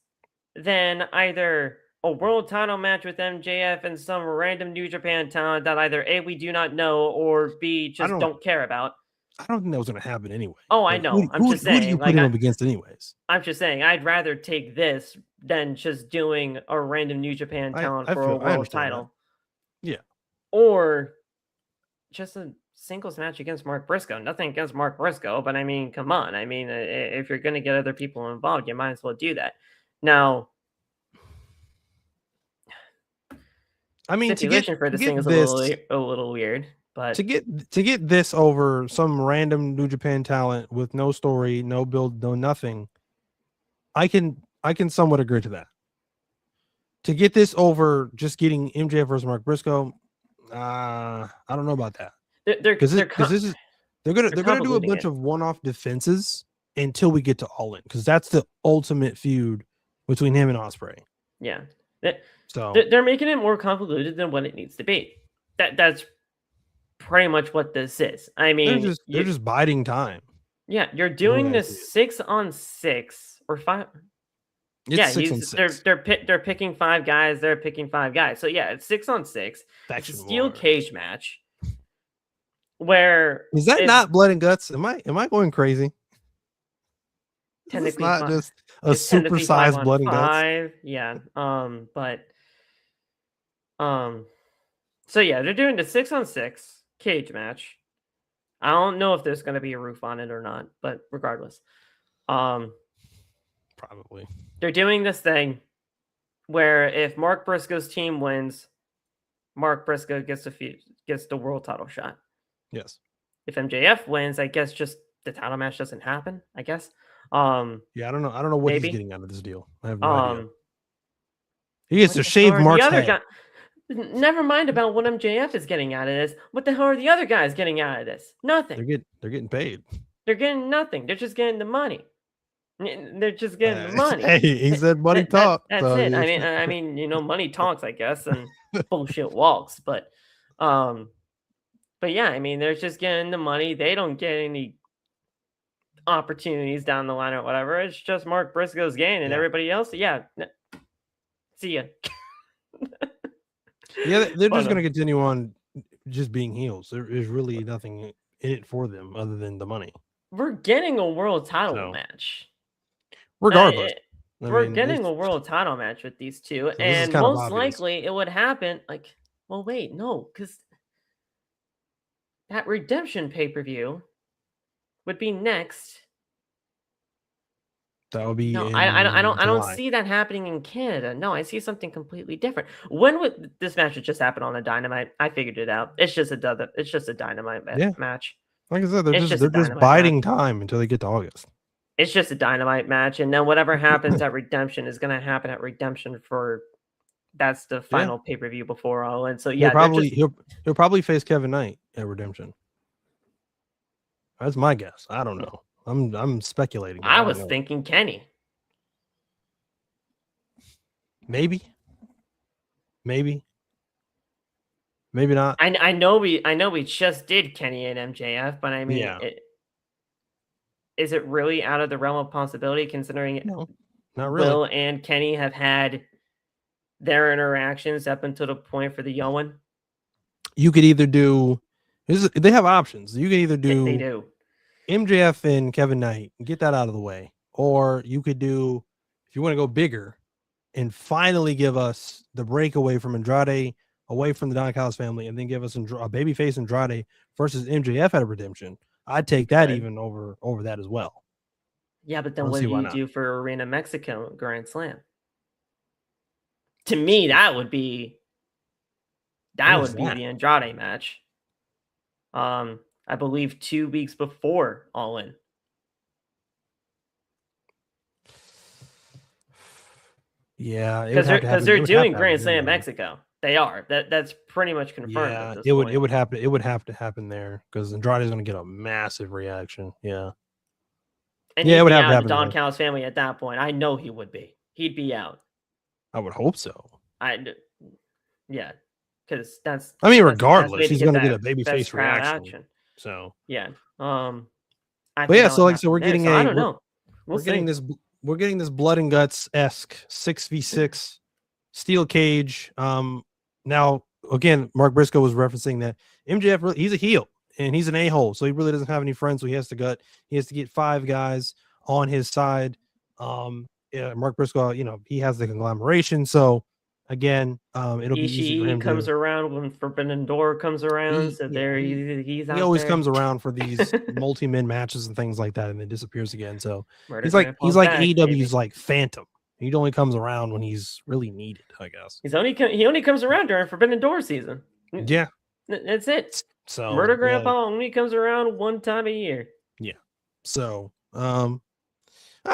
than either a world title match with MJF and some random New Japan talent that either A, we do not know, or B, just don't care about. I don't think that was going to happen anyway. Oh, I know. I'm just saying. Who do you put him up against anyways? I'm just saying, I'd rather take this than just doing a random New Japan talent for a world title. That. Yeah. Or just a singles match against Mark Briscoe. Nothing against Mark Briscoe, but I mean, come on. I mean, if you're going to get other people involved, you might as well do that. Now, I mean, stipulation for this thing is a little weird, but to get this over some random New Japan talent with no story, no build, no nothing, I can somewhat agree to that. To get this over just getting MJF versus Mark Briscoe, I don't know about that. Because They're gonna do a convoluting bunch it. of one-off defenses until we get to All In, because that's the ultimate feud between him and Ospreay. Yeah. So They're making it more convoluted than what it needs to be. That's pretty much what this is. I mean, they're just biding time. yeah, you're The way doing I the see it. 6-on-6 or 5. It's Yeah, 6-on-6. they're picking 5 guys. They're picking 5 guys. So yeah, it's 6-on-6. It's a Faction steel war. cage match. Where Is that not blood and guts? Am I going crazy? It's not just a supersized blood and guts. Yeah. So yeah, they're doing the 6-on-6 cage match. I don't know if there's going to be a roof on it or not, but regardless, Probably. they're doing this thing where if Mark Briscoe's team wins, Mark Briscoe gets the world title shot. Yes. If MJF wins, I guess just the title match doesn't happen. I guess. Yeah, I don't know what maybe. he's getting out of this deal. I have no idea. He what gets to the shave hell are Mark's the other head. Never mind about what MJF is getting out of this. What the hell are the other guys getting out of this? Nothing. They're getting paid. They're getting nothing. They're just getting the money. They're just getting the money. Hey, he said money talk. That's so it. yeah. I mean, money talks, I guess, and bullshit walks. But yeah, I mean, they're just getting the money. They don't get any opportunities down the line or whatever. It's just Mark Briscoe's gain, and everybody else, yeah. See ya. Yeah, they're just going to continue on just being heels. There is really nothing in it for them other than the money. We're getting a world title match. Regardless. We're getting a world title match with these two. So and most likely it would happen wait, no, because that Redemption pay-per-view would be next. That would be no. I don't see that happening in Canada. No, I see something completely different. When would this match just happen on a Dynamite? I figured it out. It's just a Dynamite match. Like I said, they're just biding time until they get to August. It's just a Dynamite match, and then whatever happens at Redemption is going to happen at Redemption that's the final pay-per-view before All In. So yeah, he'll probably face Kevin Knight at Redemption. That's my guess. I don't know. I'm speculating. I was thinking Kenny. Maybe not. I know we just did Kenny and MJF, but I mean, is it really out of the realm of possibility considering no, not really. Will and Kenny have had their interactions up until the point for the Yowen? You could either do. They have options. You can either do. They do. MJF and Kevin Knight, get that out of the way. Or you could do, if you want to go bigger and finally give us the breakaway from Andrade, away from the Don Callis family, and then give us a babyface Andrade versus MJF at a Redemption. I'd take that even over that as well. Yeah, but then what do you do for Arena Mexico Grand Slam? To me, that would be the Andrade match. I believe 2 weeks before All In. Yeah, because they're doing Grand Slam Mexico. They are. That's pretty much confirmed. Yeah, it would happen. It would have to happen there because Andrade is going to get a massive reaction. Yeah, and it would have to happen. Don Callis family at that point. I know he would be. He'd be out. I would hope so. Because that's. I mean, regardless, he's going to get a babyface reaction. So yeah. So we're getting I don't know. We're getting this blood and guts-esque 6v6 steel cage. Now again, Mark Briscoe was referencing that MJF he's a heel and he's an a-hole, so he really doesn't have any friends. So he has to get 5 guys on his side. Mark Briscoe, he has the conglomeration. So again, it'll be easy for him. Comes around when Forbidden Door comes around. He's he always comes around for these multi-men matches and things like that, and then disappears again. So he's like AEW's like Phantom. He only comes around when he's really needed, I guess. He only comes around during Forbidden Door season. Yeah, that's it. So Murder Grandpa only comes around one time a year. Yeah. So I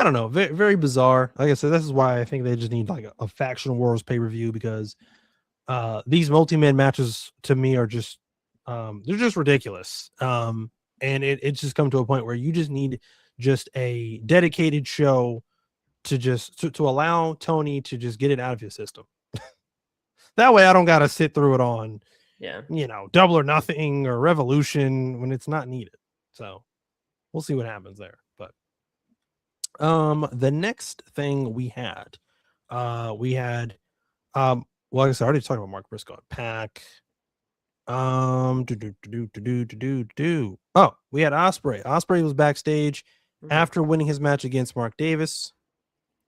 don't know. Very, very bizarre. Like I said, this is why I think they just need like a Faction Wars pay-per-view because these multi-man matches to me are just they're just ridiculous. And it's just come to a point where you just need just a dedicated show to allow Tony to just get it out of his system. That way I don't got to sit through it on, Double or Nothing or Revolution when it's not needed. So we'll see what happens there. But the next thing we had, well, like I said, I already talked about Mark Briscoe at Pac. Oh, we had Ospreay. Ospreay was backstage after winning his match against Mark Davis.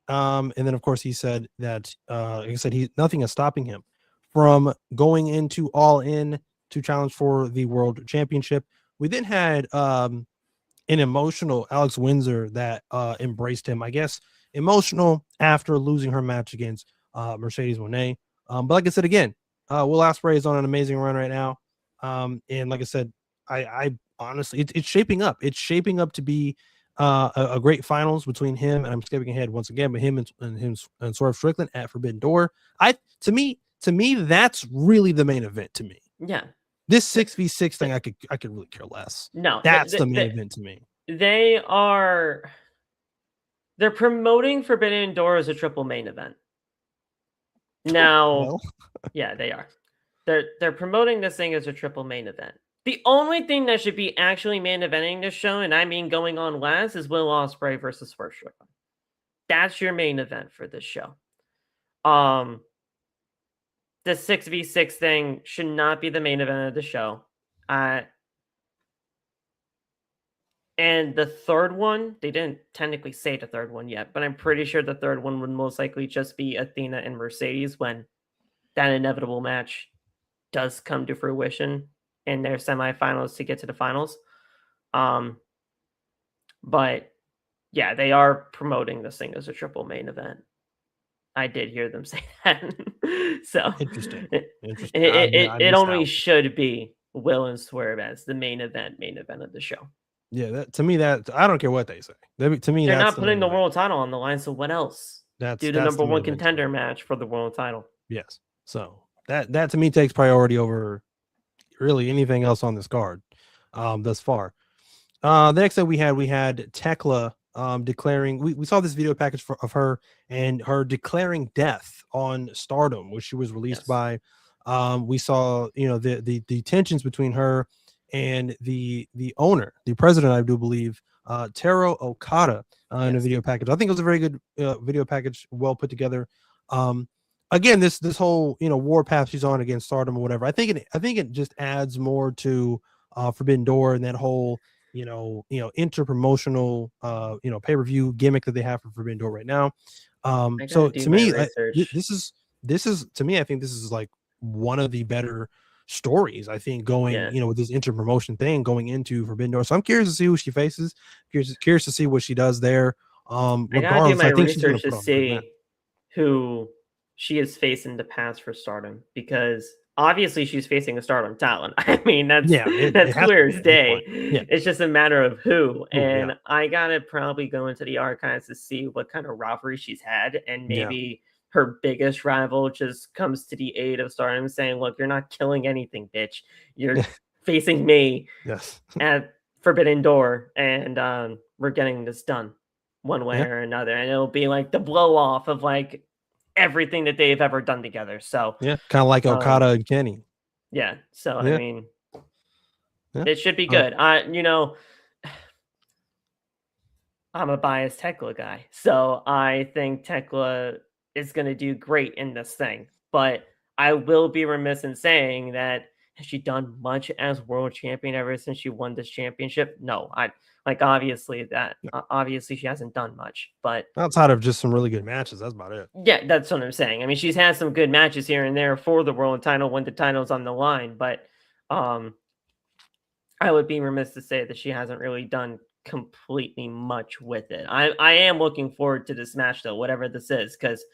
And then of course he said that like I said, nothing is stopping him from going into All In to challenge for the world championship. We then had an emotional Alex Windsor that embraced him, I guess, emotional after losing her match against Mercedes Moné. But like I said again, Will Ospreay is on an amazing run right now. And like I said, I honestly, it's shaping up. It's shaping up to be a great finals between him, and I'm skipping ahead once again, but him and Swerve Strickland at Forbidden Door. To me, that's really the main event to me. Yeah. This 6v6 thing, I could really care less. No, that's the main event to me. They're promoting Forbidden Door as a triple main event. Now, well. Yeah, they are. They're promoting this thing as a triple main event. The only thing that should be actually main eventing this show, and I mean going on last, is Will Ospreay versus Swerve Strickland. That's your main event for this show. The 6v6 thing should not be the main event of the show. And the third one, they didn't technically say the third one yet, but I'm pretty sure the third one would most likely just be Athena and Mercedes when that inevitable match does come to fruition in their semifinals to get to the finals. But yeah, they are promoting this thing as a triple main event. I did hear them say that. So interesting. It only should be Will and Swerve as the main event of the show. Yeah, to me, I don't care what they say. To me, they're not putting the world title on the line. So what else? Do the number one contender match for the world title. Yes. So that to me takes priority over really anything else on this card thus far. The next thing we had Tekla declaring, we saw this video package of her and her declaring death on Stardom, which she was released by. We saw the tensions between her and the owner, the president, I do believe, Taro Okada, in a video package. I think it was a very good video package, well put together. Again, this whole warpath she's on against Stardom or whatever. I think it just adds more to Forbidden Door and that whole interpromotional pay-per-view gimmick that they have for Forbidden Door right now. So to me, this is to me, I think this is like one of the better stories, I think, going with this interpromotion thing going into Forbidden Door. So I'm curious to see who she faces. Curious to see what she does there. I gotta do my research to see who she is facing the past for Stardom, because obviously she's facing a Stardom talent. I mean, that's clear as day. It's just a matter of who. And I gotta probably go into the archives to see what kind of rivalry she's had, and maybe her biggest rival just comes to the aid of Stardom, saying, "Look, you're not killing anything, bitch. You're facing me at Forbidden Door, and we're getting this done one way or another." And it'll be like the blow off of like everything that they've ever done together. So kind of like Okada and Kenny. So I mean, it should be good. I'm a biased Tekla guy, so I think Tekla is going to do great in this thing. But I will be remiss in saying that, has she done much as world champion ever since she won this championship? No, obviously she hasn't done much, but outside of just some really good matches, that's about it. Yeah, that's what I'm saying. I mean, she's had some good matches here and there for the world title when the title's on the line, but I would be remiss to say that she hasn't really done completely much with it. I am looking forward to this match though, whatever this is, because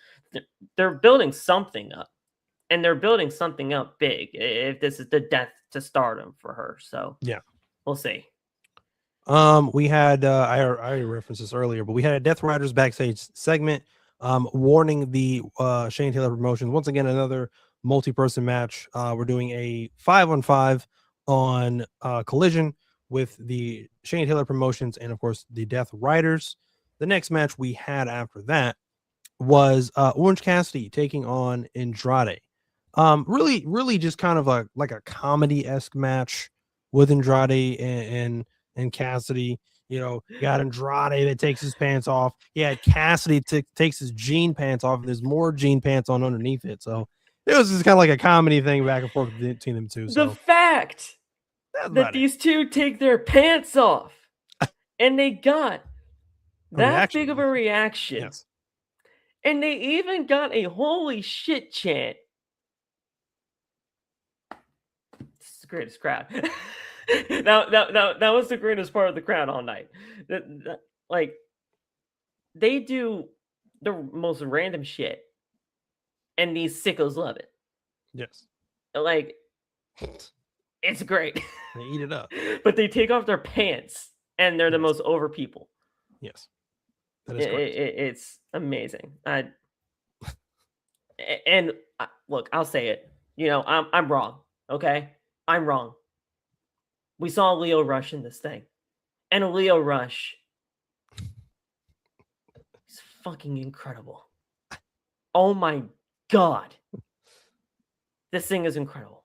they're building something up, and they're building something up big if this is the death to Stardom for her. So we'll see. We had I already referenced this earlier, but we had a Death Riders backstage segment warning the Shane Taylor Promotions, once again another multi-person match. We're doing a 5-on-5 on Collision with the Shane Taylor Promotions and, of course, the Death Riders. The next match we had after that was Orange Cassidy taking on Andrade. Really just kind of like a comedy-esque match with Andrade and Cassidy. You know, you got Andrade that takes his pants off. Yeah, Cassidy takes his jean pants off, and there's more jean pants on underneath it. So it was just kind of like a comedy thing back and forth between them two. So the fact that these two take their pants off and they got that big of a reaction. Yes. And they even got a holy shit chant. This is the greatest crowd. that was the greatest part of the crowd all night. Like, they do the most random shit, and these sickos love it. Yes. Like, it's great. They eat it up. But they take off their pants, and they're the most over people. Yes. That is correct. It's amazing. Look, I'll say it. You know, I'm wrong. Okay, I'm wrong. We saw Leo Rush in this thing, and Leo Rush is fucking incredible. Oh my god, this thing is incredible.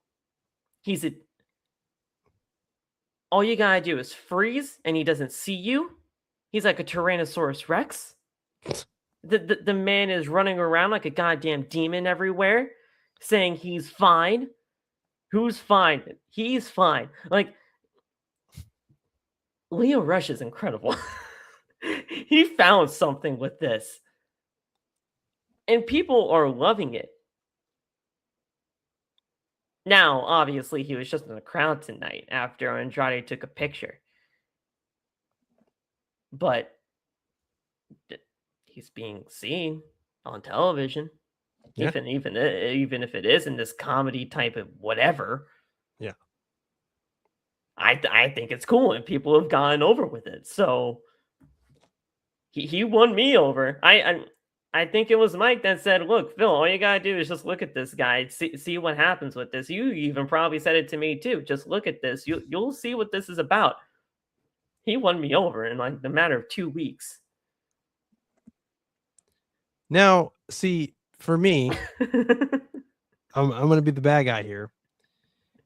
All you gotta do is freeze, and he doesn't see you. He's like a Tyrannosaurus Rex. The man is running around like a goddamn demon everywhere, saying he's fine. Who's fine? He's fine. Like, Leo Rush is incredible. He found something with this. And people are loving it. Now, obviously, he was just in the crowd tonight after Andrade took a picture. But he's being seen on television, yeah. even if it is in this comedy type of whatever. Yeah, I think it's cool, and people have gone over with it. So he won me over. I think it was Mike that said, "Look, Phil, all you gotta do is just look at this guy, see what happens with this." You even probably said it to me too. Just look at this. You'll see what this is about. He won me over in like the matter of 2 weeks. Now, see, for me, I'm going to be the bad guy here.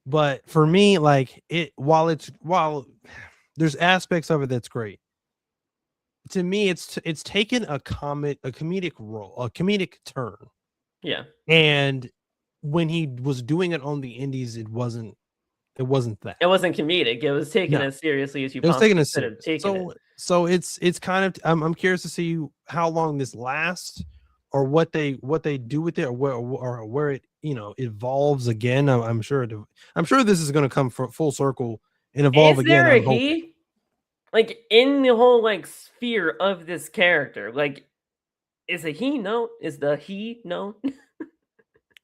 But for me, like, while there's aspects of it that's great, to me, it's taken a comedic role, a comedic turn. Yeah. And when he was doing it on the indies, it wasn't that. It wasn't comedic. It was taken as seriously as you it was possibly taken as could have taken it. So it's kind of I'm curious to see how long this lasts, or what they do with it, or where it evolves again. I'm sure this is going to come full circle and evolve again. Is there a he? Like, in the whole like sphere of this character, like, is a he known? Is the he known?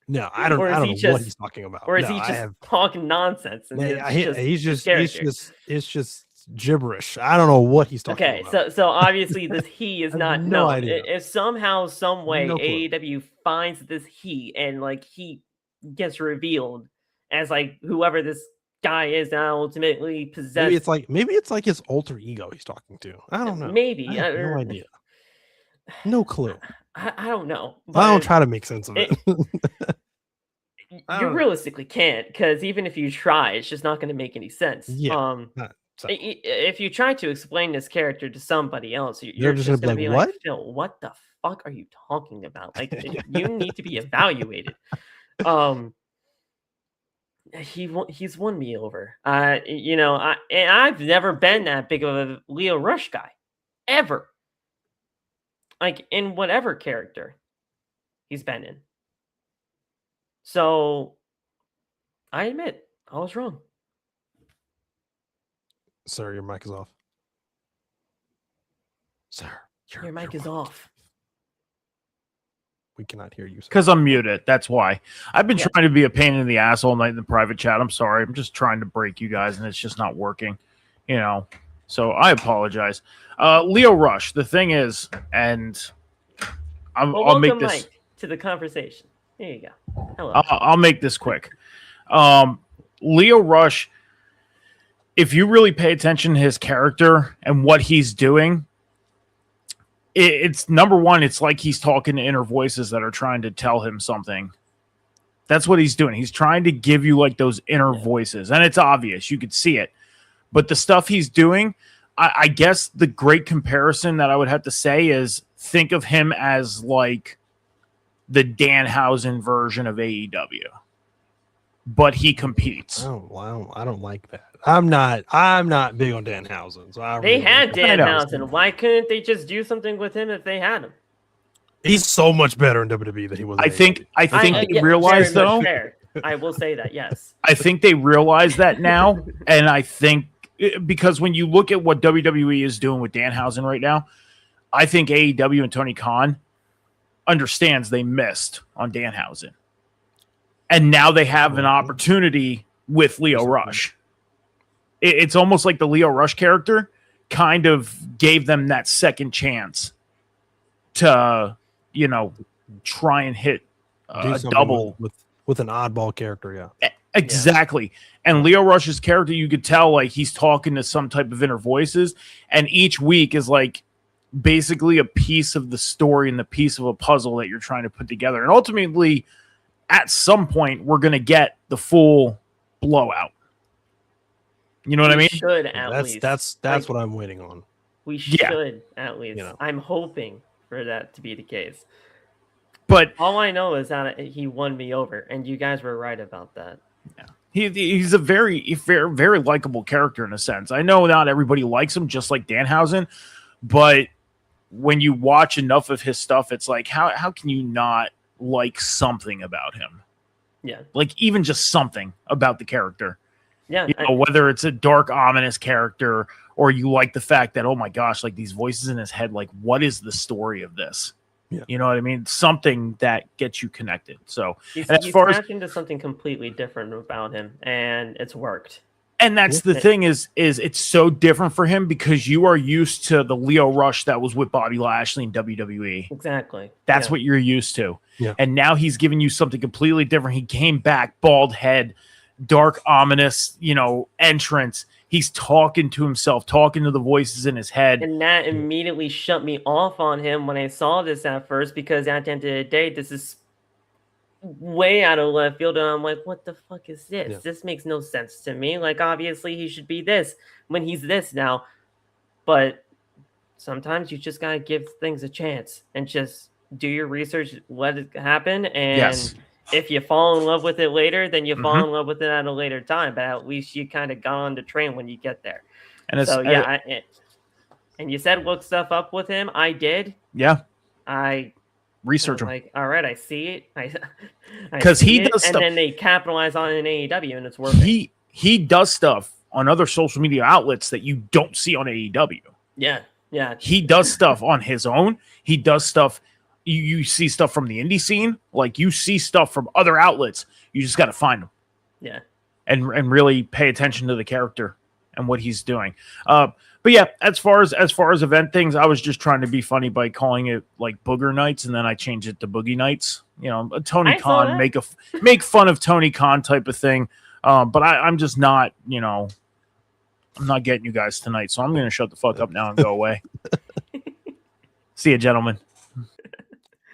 No, I don't know what he's talking about. Or is he just talking nonsense? And it's just gibberish. I don't know what he's talking about. Okay, so obviously this he is not no known. idea. If somehow, some way, AEW finds this he, and like he gets revealed as like whoever this guy is now ultimately possessed. Maybe it's like his alter ego he's talking to. I don't know. Maybe. I have no idea. No clue. I don't know. I don't try to make sense of it. You realistically can't, because even if you try, it's just not going to make any sense. Yeah. If you try to explain this character to somebody else, you're just going to be what? like, Phil, what the fuck are you talking about? Like, you need to be evaluated. He's won me over. I've never been that big of a Leo Rush guy, ever. Like, in whatever character he's been in. So, I admit, I was wrong. Sir, your mic is off. Sir, your mic is off. We cannot hear you. Because I'm muted. That's why. I've been trying to be a pain in the ass all night in the private chat. I'm sorry. I'm just trying to break you guys, and it's just not working. So I apologize. Leo Rush, the thing is, and I'll make this Mike to the conversation. There you go. Hello. I'll make this quick. Leo Rush, if you really pay attention to his character and what he's doing, it's number one, it's like he's talking to inner voices that are trying to tell him something. That's what he's doing. He's trying to give you like those inner voices, and it's obvious. You could see it. But the stuff he's doing, I guess the great comparison that I would have to say is think of him as like the Danhausen version of AEW. But he competes. I don't like that. I'm not big on Danhausen. So They had I know. Danhausen. Why couldn't they just do something with him if they had him? He's so much better in WWE than he was. I think they realize very though. much fair. I will say that, yes. I think they realize that now, and I think because when you look at what WWE is doing with Danhausen right now, I think AEW and Tony Khan understands they missed on Danhausen. And now they have an opportunity with Lio Rush. It's almost like the Lio Rush character kind of gave them that second chance to, try and hit a double with an oddball character. Yeah, exactly. And Lio Rush's character, you could tell like he's talking to some type of inner voices, and each week is like basically a piece of the story and the piece of a puzzle that you're trying to put together. And ultimately, at some point, we're going to get the full blowout. You know what I mean? Should at least. That's what I'm waiting on. We should at least. I'm hoping for that to be the case. But all I know is that he won me over, and you guys were right about that. Yeah. He's a very, very, very likable character in a sense. I know not everybody likes him, just like Danhausen, but when you watch enough of his stuff, it's like, how can you not like something about him? Yeah. Like even just something about the character. Yeah. Whether it's a dark, ominous character or you like the fact that, oh my gosh, like these voices in his head, like what is the story of this? Yeah. You know what I mean? Something that gets you connected. So he's tapped into something completely different about him, and it's worked. And that's the thing is it's so different for him because you are used to the Lio Rush that was with Bobby Lashley in WWE. Exactly. That's what you're used to. Yeah. And now he's giving you something completely different. He came back, bald head, dark, ominous, entrance. He's talking to himself, talking to the voices in his head. And that immediately shut me off on him when I saw this at first, because at the end of the day, this is way out of left field. And I'm like, what the fuck is this? Yeah. This makes no sense to me. Like, obviously he should be this when he's this now. But sometimes you just got to give things a chance and just do your research, let it happen. And if you fall in love with it later, then you fall in love with it at a later time. But at least you kind of got on the train when you get there. And so, and you said look stuff up with him. I did. Yeah. I research him. Like, all right, I see it. Because he does stuff. And then they capitalize on it in AEW, and it's working. He does stuff on other social media outlets that you don't see on AEW. Yeah. Yeah. He does stuff on his own. He does stuff. You see stuff from the indie scene, like you see stuff from other outlets. You just got to find them, and really pay attention to the character and what he's doing. But yeah, as far as event things, I was just trying to be funny by calling it like Booger Nights, and then I changed it to Boogie Nights. A Tony Khan make fun of Tony Khan type of thing. But I'm just not, I'm not getting you guys tonight, so I'm going to shut the fuck up now and go away. See you, gentlemen.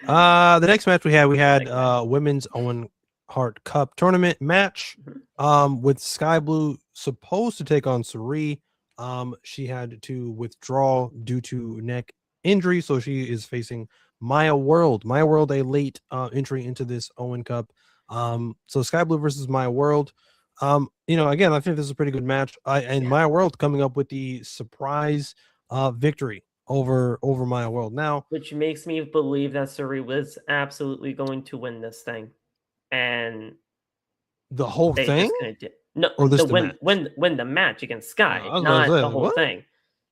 The next match we had women's Owen Hart Cup tournament match with Sky Blue supposed to take on Cirie. She had to withdraw due to neck injury, so she is facing Maya World. Maya World, a late entry into this Owen Cup. So Sky Blue versus Maya World. Again, I think this is a pretty good match. And Maya World coming up with the surprise victory over Maya World now, which makes me believe that Cirie was absolutely going to win this thing, and the whole thing. No, or win the match against Sky, not the whole thing,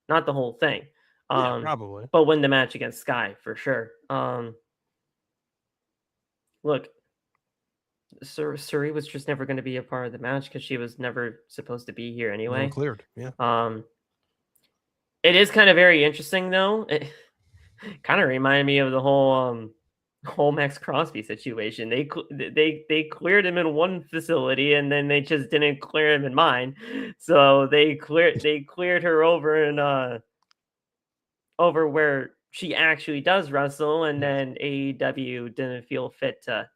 not the whole thing. Probably, but win the match against Sky for sure. Look, Cirie was just never going to be a part of the match because she was never supposed to be here anyway. Cleared, It is kind of very interesting, though. It kind of reminded me of the whole whole Max Crosby situation. They cleared him in one facility, and then they just didn't clear him in mine. So they cleared her over in over where she actually does wrestle, and then AEW didn't feel fit to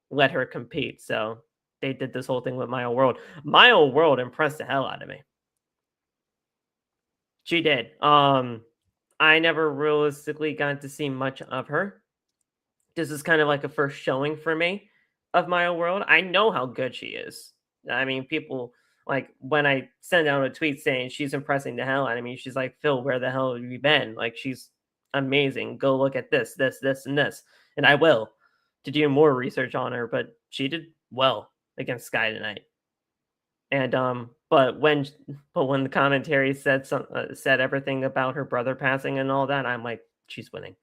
let her compete. So they did this whole thing with My Old World. My Old World impressed the hell out of me. She did. I never realistically got to see much of her. This is kind of like a first showing for me of My Old World. I know how good she is. I mean, people like when I send out a tweet saying she's impressing the hell out of me, she's like, Phil, where the hell have you been? Like, she's amazing. Go look at this, and this. And I will to do more research on her, but she did well against Sky tonight. And but when the commentary said said everything about her brother passing and all that, I'm like, she's winning.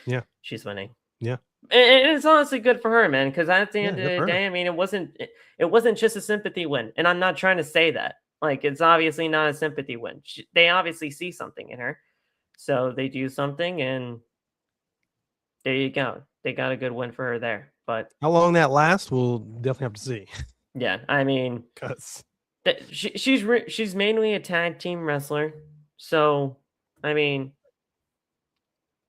Yeah, she's winning. Yeah, and it's honestly good for her, man. Because at the end of good the for her. day, I mean, it wasn't just a sympathy win, and I'm not trying to say that. Like, it's obviously not a sympathy win. They obviously see something in her, so they do something, and there you go. They got a good win for her there. But how long that lasts, we'll definitely have to see. yeah, I mean, Because she's mainly a tag team wrestler, so I mean,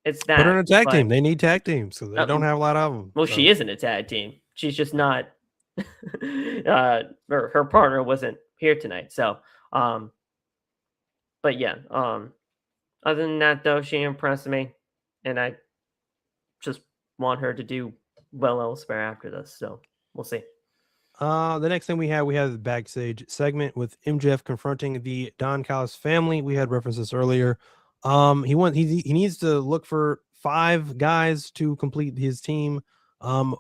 it's that. put her in a tag but- team. They need tag teams, so they don't have a lot of them. Well, so. she isn't a tag team. She's just not. Her partner wasn't here tonight, so but yeah, other than that though, she impressed me, and I just want her to do well elsewhere after this. So we'll see. The next thing we have the backstage segment with MJF confronting the Don Callis family. We had referenced this earlier. He needs to look for 5 guys to complete his team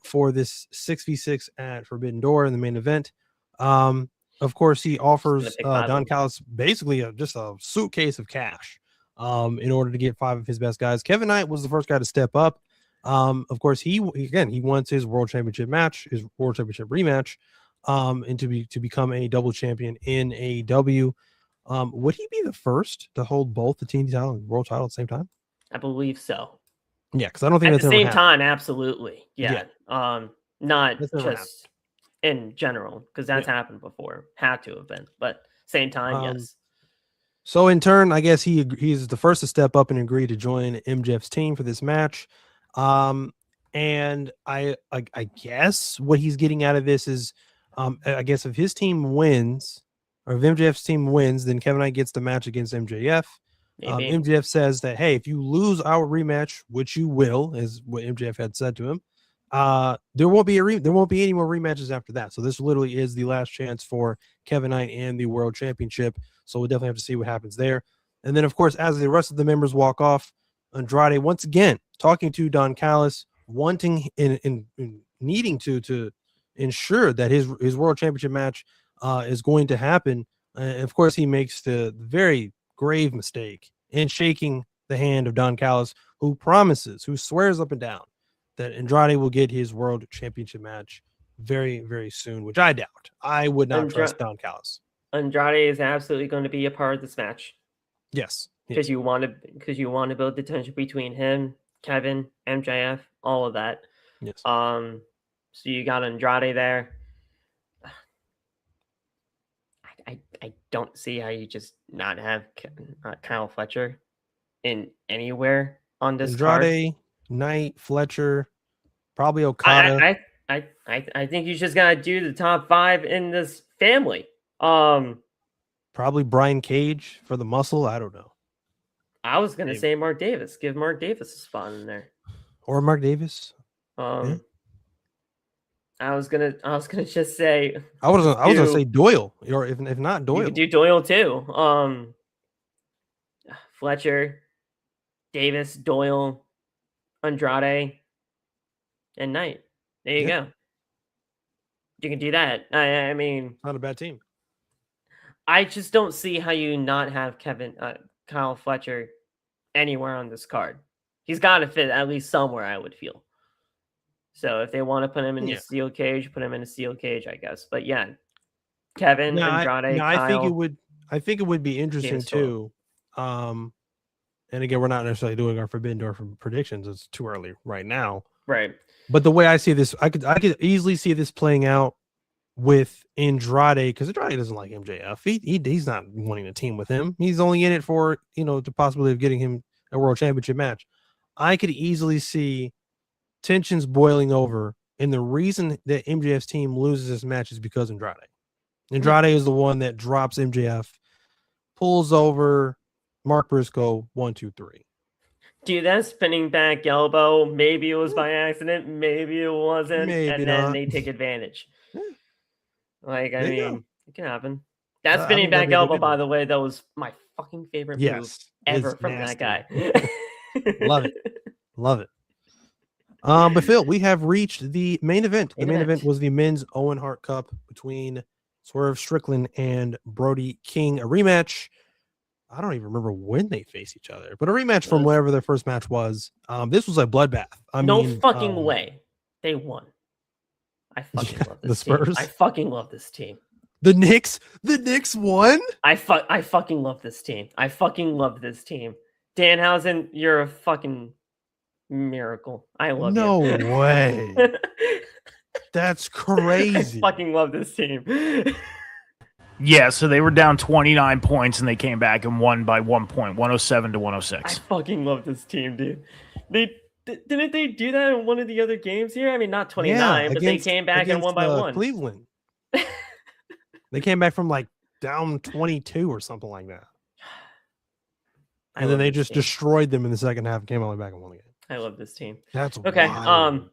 for this 6v6 at Forbidden Door in the main event. Of course, he offers Don Callis basically just a suitcase of cash in order to get 5 of his best guys. Kevin Knight was the first guy to step up. Of course, he wants his world championship match, his world championship rematch, and to become a double champion in AEW. Would he be the first to hold both the TNT title and world title at the same time? I believe so. Yeah, because I don't think at that's the same ever time. Absolutely, yeah. Not That's never just in general, because that's happened before. Had to have been, but same time, yes. So in turn, I guess he's the first to step up and agree to join MJF's team for this match. And I guess what he's getting out of this is, I guess if his team wins, or if MJF's team wins, then Kevin Knight gets the match against MJF. MJF says that, hey, if you lose our rematch, which you will, is what MJF had said to him, there won't be any more rematches after that. So this literally is the last chance for Kevin Knight and the World Championship. So we'll definitely have to see what happens there. And then, of course, as the rest of the members walk off, Andrade once again talking to Don Callis, wanting and needing to ensure that his World Championship match is going to happen. And of course, he makes the very grave mistake in shaking the hand of Don Callis, who swears up and down that Andrade will get his World Championship match very, very soon, which I doubt. I would not trust Don Callis. Andrade is absolutely going to be a part of this match. Yes, because you want to build the tension between him, Kevin, MJF, all of that. Yes. So you got Andrade there. I don't see how you just not have Kyle Fletcher in anywhere on this Andrade, card. Knight, Fletcher, probably Okada. I think you just gotta do the top 5 in this family. Probably Brian Cage for the muscle. I don't know. I was gonna say Mark Davis. Give Mark Davis a spot in there. Or Mark Davis. I was gonna just say I was gonna say Doyle, or if not Doyle. You could do Doyle too. Fletcher, Davis, Doyle, Andrade, and Knight. There you go. You can do that. I mean, not a bad team. I just don't see how you not have Kyle Fletcher anywhere on this card. He's got to fit at least somewhere, I would feel. So if they want to put him in the steel cage, put him in a steel cage, I guess. But yeah, Kevin, Andrade, Kyle, I think it would be interesting too. And again, we're not necessarily doing our Forbidden Door predictions. It's too early right now. Right. But the way I see this, I could easily see this playing out with Andrade, because Andrade doesn't like MJF. He's not wanting a team with him. He's only in it for, the possibility of getting him a world championship match. I could easily see tensions boiling over, and the reason that MJF's team loses this match is because Andrade. Andrade is the one that drops MJF, pulls over Mark Briscoe 1, 2, 3. Dude, that spinning back elbow, maybe it was by accident, maybe it wasn't, Maybe and then not. they take advantage. Yeah. Like, I There you mean, it can happen. That I spinning think that'd back be a elbow, good by one. the way, that was my fucking favorite move ever it's from nasty. that guy. Love it. Love it. But Phil, we have reached the main event. The main event was the men's Owen Hart Cup between Swerve Strickland and Brody King, a rematch. I don't even remember when they faced each other, but a rematch from whatever their first match was. This was a bloodbath. No fucking way. They won. I fucking love this the Spurs. team. I fucking love this team. The Knicks won. I fucking love this team. I fucking love this team. Danhausen, you're a fucking miracle. I love you. No way. That's crazy. I fucking love this team. Yeah, so they were down 29 points and they came back and won by 1 point, 107 to 106. I fucking love this team, dude. Didn't they do that in one of the other games here? I mean, not 29, but they came back and won by 1. Cleveland. They came back from like down 22 or something like that. And then they just destroyed them in the second half and came all the way back and won again. I love this team. That's okay. Wild.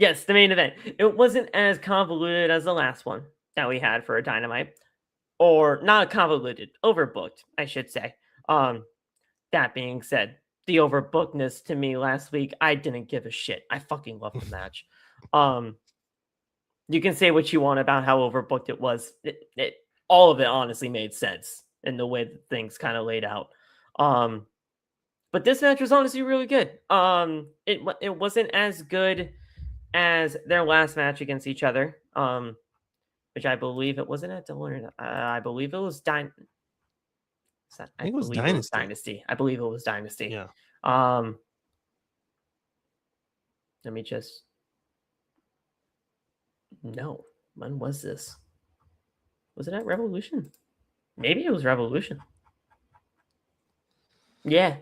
Yes, the main event. It wasn't as convoluted as the last one that we had for a Dynamite. Or not convoluted, overbooked, I should say. That being said, the overbookedness to me last week, I didn't give a shit. I fucking loved the match. You can say what you want about how overbooked it was. All of it honestly made sense in the way that things kind of laid out. But this match was honestly really good. It wasn't as good as their last match against each other, which I believe it wasn't at Dillon. I believe it was Dynasty. I think it was Dynasty. I believe it was Dynasty. Yeah. Let me just. No, when was this? Was it at Revolution? Maybe it was Revolution. Yeah,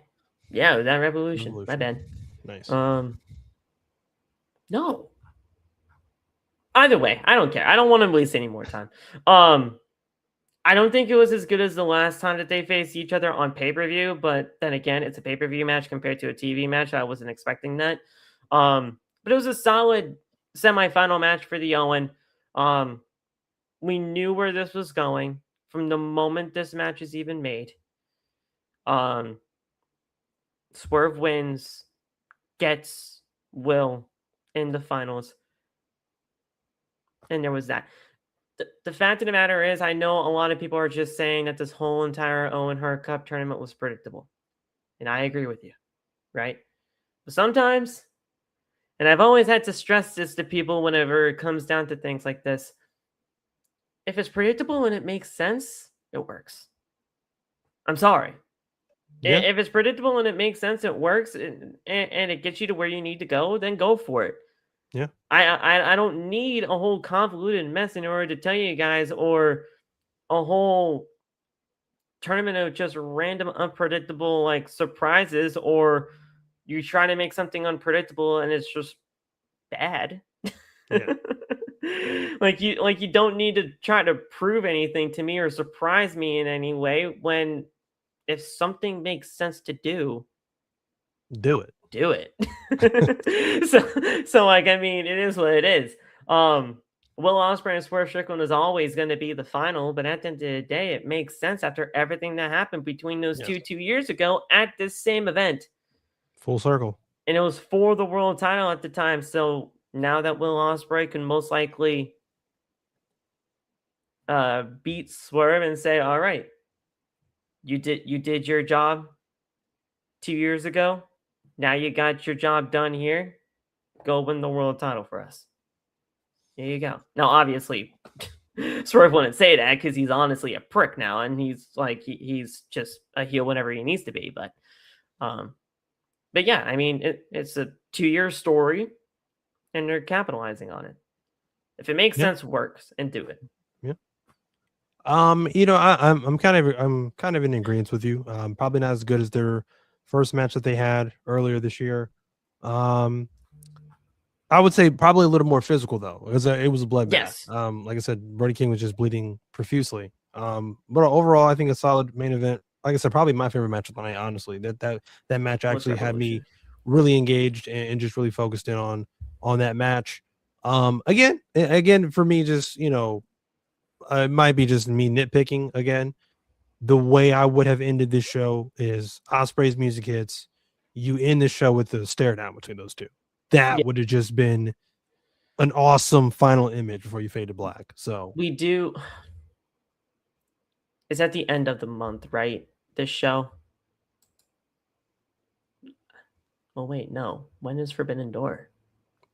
it was at Revolution. My bad. Nice. No. Either way, I don't care. I don't want to waste any more time. I don't think it was as good as the last time that they faced each other on pay-per-view, but then again, it's a pay-per-view match compared to a TV match. I wasn't expecting that. But it was a solid semifinal match for the Owen. We knew where this was going from the moment this match is even made. Swerve wins, gets Will in the finals. And there was that. The fact of the matter is, I know a lot of people are just saying that this whole entire Owen Hart Cup tournament was predictable. And I agree with you, right? But sometimes, and I've always had to stress this to people whenever it comes down to things like this, if it's predictable and it makes sense, it works. I'm sorry. Yeah. If it's predictable and it makes sense, it works, and it gets you to where you need to go, then go for it. Yeah. I don't need a whole convoluted mess in order to tell you guys, or a whole tournament of just random unpredictable like surprises, or you try to make something unpredictable and it's just bad. Yeah. like you don't need to try to prove anything to me or surprise me in any way, when if something makes sense to do it. so like, I mean, it is what it is. Will Ospreay and Swerve Strickland is always going to be the final, but at the end of the day, it makes sense after everything that happened between those two years ago at this same event. Full circle. And it was for the world title at the time. So now that Will Ospreay can most likely beat Swerve and say, all right, you did your job 2 years ago. Now you got your job done here. Go win the world title for us. There you go. Now, obviously, Swerve wouldn't say that because he's honestly a prick now, and he's like he's just a heel whenever he needs to be. But But yeah, I mean, it's a 2-year story, and they're capitalizing on it. If it makes sense, works, and do it. Yeah. I'm kind of in agreement with you. Probably not as good as their first match that they had earlier this year. I would say probably a little more physical though. It was a bloodbath. Yes. Like I said, Brody King was just bleeding profusely. But overall, I think a solid main event. Like I said, probably my favorite match of the night. Honestly, that match actually had me really engaged and just really focused in on that match. Again, for me, just it might be just me nitpicking again. The way I would have ended this show is Ospreay's music hits. You end the show with the stare down between those two. That would have just been an awesome final image before you fade to black. So we do. It's at the end of the month, right? This show. Oh wait, no. When is Forbidden Door?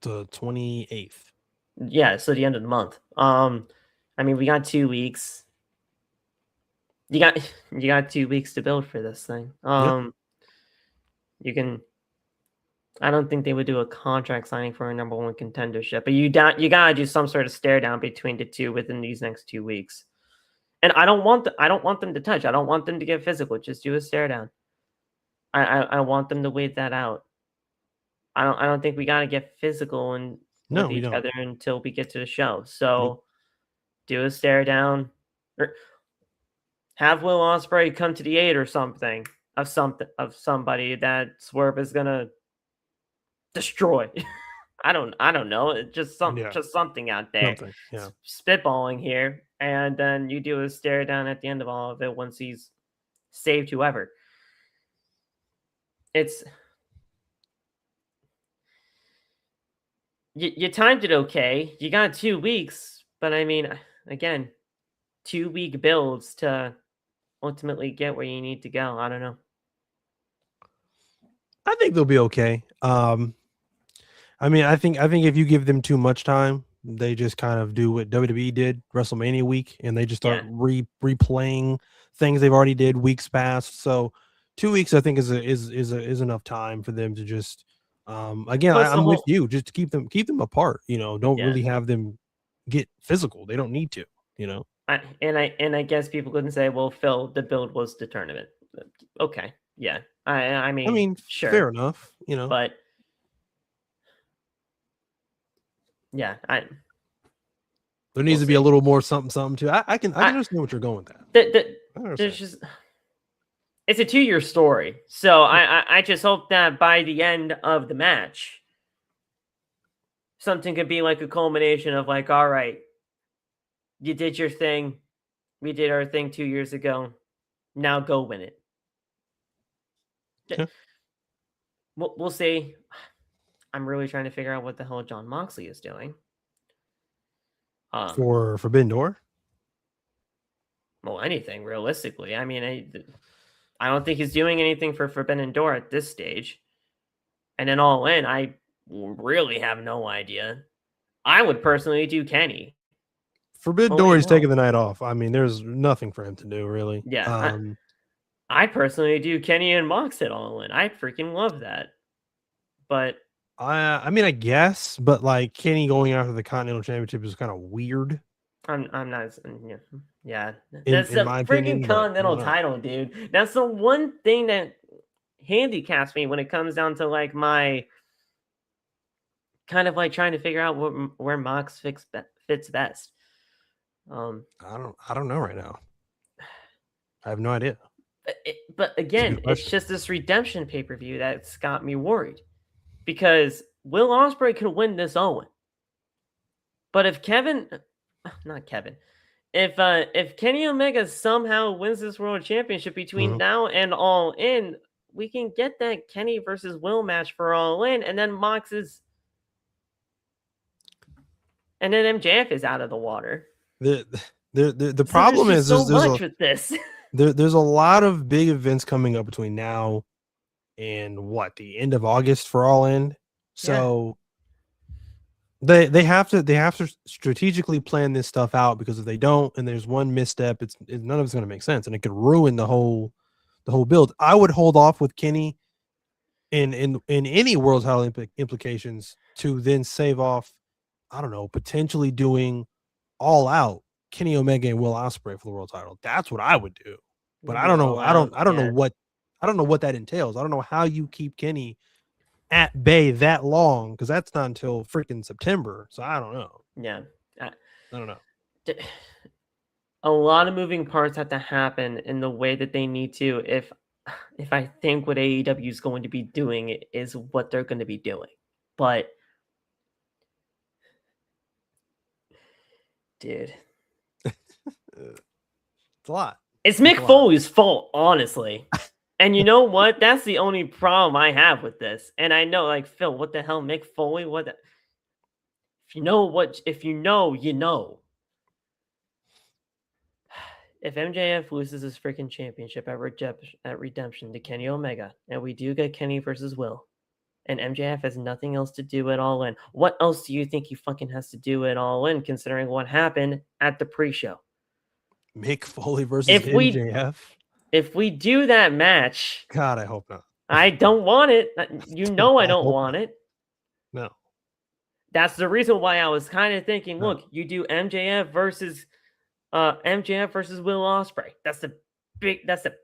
The 28th. Yeah, so the end of the month. I mean, we got 2 weeks. You got 2 weeks to build for this thing. You can. I don't think they would do a contract signing for a number one contendership, but you gotta do some sort of stare down between the two within these next 2 weeks. And I don't want them to touch. I don't want them to get physical. Just do a stare down. I want them to wait that out. I don't think we gotta get physical and with each other until we get to the show. So do a stare down, or have Will Ospreay come to the aid or something of somebody that Swerve is gonna destroy. I don't know. It's just something out there. Spitballing here, and then you do a stare down at the end of all of it once he's saved whoever. It's you timed it okay. You got 2 weeks, but I mean, again, 2-week builds to ultimately get where you need to go. I don't know. I think they'll be okay. I mean, I think if you give them too much time, they just kind of do what WWE did WrestleMania week, and they just start replaying things they've already did weeks past. So 2 weeks, I think, is enough time for them to just. Again, I'm with you. Just to keep them apart. Don't really have them get physical. They don't need to. I guess people couldn't say, well, Phil, the build was the tournament. Okay, yeah. I mean, sure, fair enough. But yeah, there needs to be a little more something too. I can understand what you're going with that. There's just it's a 2-year story, so I just hope that by the end of the match, something could be like a culmination of like, all right, you did your thing, we did our thing 2 years ago, now go win it. Yeah. We'll see. I'm really trying to figure out what the hell Jon Moxley is doing. For Forbidden Door? Well, anything, realistically. I mean, I don't think he's doing anything for Forbidden Door at this stage. And then All In, I really have no idea. I would personally do Kenny. Forbidden Door, he's taking the night off. I mean, there's nothing for him to do, really. Yeah. I personally do Kenny and Mox at All In. I freaking love that. But I mean, I guess, but like Kenny going after the Continental Championship is kind of weird. I'm not. Yeah, that's the freaking Continental title, dude. That's the one thing that handicaps me when it comes down to like my kind of like trying to figure out where Mox fits best. I don't know right now. I have no idea. But again, it's just this redemption pay-per-view that's got me worried. Because Will Ospreay could win this Owen. But if if Kenny Omega somehow wins this world championship between now and All In, we can get that Kenny versus Will match for All In, and then and then MJF is out of the water. The problem is so much with this. There's a lot of big events coming up between now and the end of August for All In. So they have to strategically plan this stuff out, because if they don't and there's one misstep, none of it's going to make sense, and it could ruin the whole build. I would hold off with Kenny in any world title implications to then save off, I don't know, potentially doing All Out Kenny Omega and Will Ospreay for the world title. That's what I would do. But I Maybe don't know. All I don't Out, know what that entails. I don't know how you keep Kenny at bay that long, because that's not until freaking September. So I don't know. Yeah. I don't know. A lot of moving parts have to happen in the way that they need to. If I think what AEW is going to be doing is what they're going to be doing, but dude, It's a lot. it's Mick Foley's fault, honestly. And you know what? That's the only problem I have with this. And I know, like, Phil, what the hell, Mick Foley? If you know, you know. If MJF loses his freaking championship at Redemption to Kenny Omega, and we do get Kenny versus Will, and MJF has nothing else to do at All In, what else do you think he fucking has to do at All In, considering what happened at the pre-show? Mick Foley versus MJF? If we do that match, God, I hope not. I don't want it. You know I don't want it. No. That's the reason why I was kind of thinking, look, you do MJF versus Will Ospreay. That's the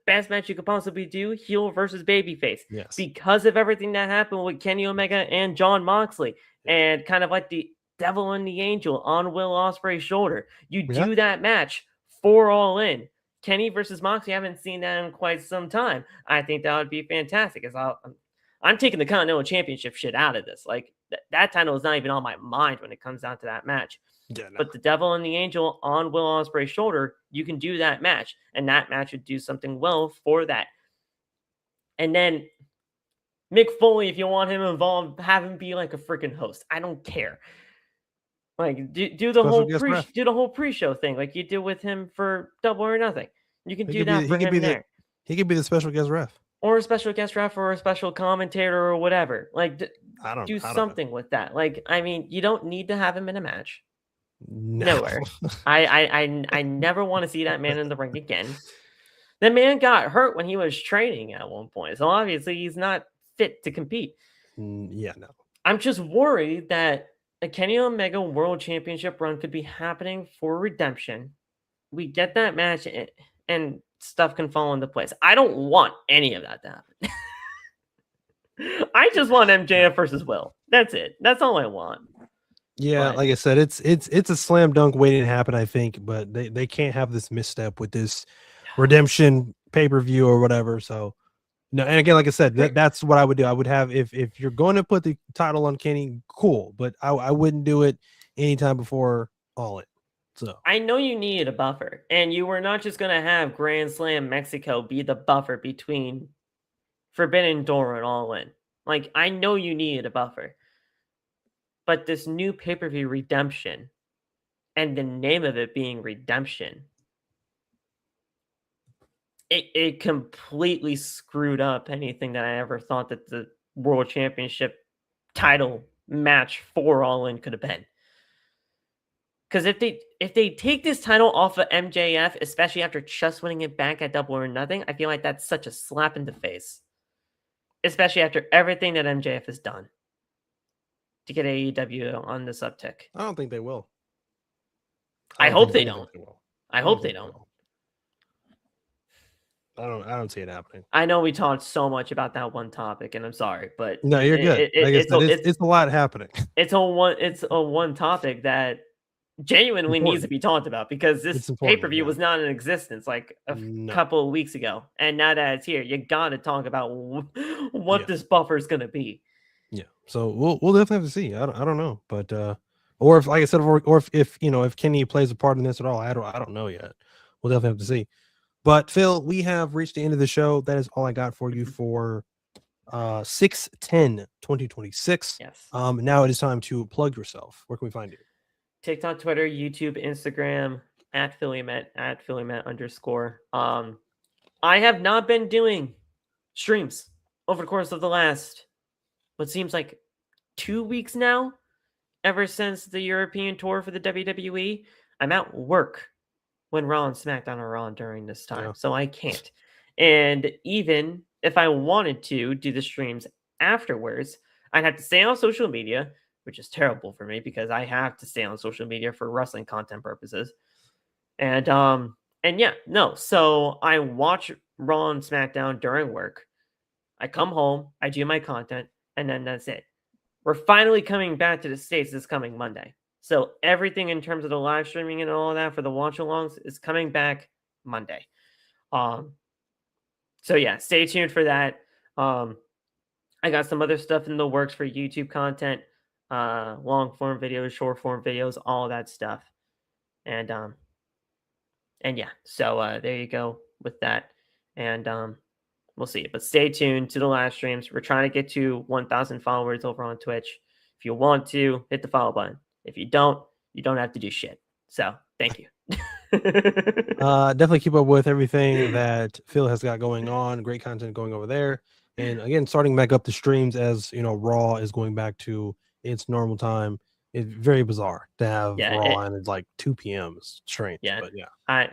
best match you could possibly do. Heel versus babyface. Yes. Because of everything that happened with Kenny Omega and Jon Moxley, and kind of like the devil and the angel on Will Ospreay's shoulder. You do that match for All In. Kenny versus Moxley, I haven't seen that in quite some time. I think that would be fantastic. I'm taking the Continental Championship shit out of this. Like, that title is not even on my mind when it comes down to that match. Yeah, no. But the devil and the angel on Will Ospreay's shoulder, you can do that match. And that match would do something well for that. And then Mick Foley, if you want him involved, have him be like a freaking host. I don't care. Like, do the whole pre-show thing like you did with him for Double or Nothing. You can do that for him there. He could be the special guest ref. Or a special guest ref or a special commentator or whatever. Like, do something with that. Like, I mean, you don't need to have him in a match. Nowhere. I never want to see that man in the ring again. The man got hurt when he was training at one point. So obviously he's not fit to compete. Yeah, no. I'm just worried that a Kenny Omega World Championship run could be happening for Redemption. We get that match and stuff can fall into place. I don't want any of that to happen. I just want MJF versus Will. That's it. That's all I want. Yeah, like I said, it's a slam dunk waiting to happen, I think, but they can't have this misstep with this Redemption pay-per-view or whatever. So no, and again, like I said, that's what I would do. I would have if you're going to put the title on Kenny, cool, but I wouldn't do it anytime before All In. So I know you needed a buffer, and you were not just gonna have Grand Slam Mexico be the buffer between Forbidden Door and All In. Like, I know you needed a buffer. But this new pay-per-view Redemption, and the name of it being Redemption, it completely screwed up anything that I ever thought that the World Championship title match for All In could have been. Because if they take this title off of MJF, especially after just winning it back at Double or Nothing, I feel like that's such a slap in the face. Especially after everything that MJF has done to get AEW on this uptick. I don't think they will. I hope they don't. I hope they don't. I don't see it happening. I know we talked so much about that one topic, and I'm sorry, but no, you're good. It's a lot happening. It's a one topic that genuinely needs to be talked about, because this pay-per-view was not in existence like a couple of weeks ago, and now that it's here, you got to talk about what this buffer is going to be. Yeah, so we'll definitely have to see. I don't know, but or if, like I said, or if Kenny plays a part in this at all, I don't know yet. We'll definitely have to see. But Phil, we have reached the end of the show. That is all I got for you for 6/10/2026. Yes. Now it is time to plug yourself. Where can we find you? TikTok, Twitter, YouTube, Instagram, at PhillyMet, at PhillyMet_. I have not been doing streams over the course of the last, what seems like 2 weeks now, ever since the European tour for the WWE. I'm at work when Raw and SmackDown are on during this time, so I can't. And even if I wanted to do the streams afterwards, I'd have to stay on social media, which is terrible for me because I have to stay on social media for wrestling content purposes. And yeah, no. So I watch Raw and SmackDown during work. I come home, I do my content, and then that's it. We're finally coming back to the States this coming Monday. So everything in terms of the live streaming and all of that for the watch alongs is coming back Monday. So yeah, stay tuned for that. I got some other stuff in the works for YouTube content, long form videos, short form videos, all of that stuff. And yeah, so there you go with that. And we'll see. But stay tuned to the live streams. We're trying to get to 1,000 followers over on Twitch. If you want to, hit the follow button. If you don't have to do shit. So thank you. Definitely keep up with everything that Phil has got going on. Great content going over there. And again, starting back up the streams as Raw is going back to its normal time. It's very bizarre to have Raw and it's like 2 p.m. It's strange. Yeah, but yeah. I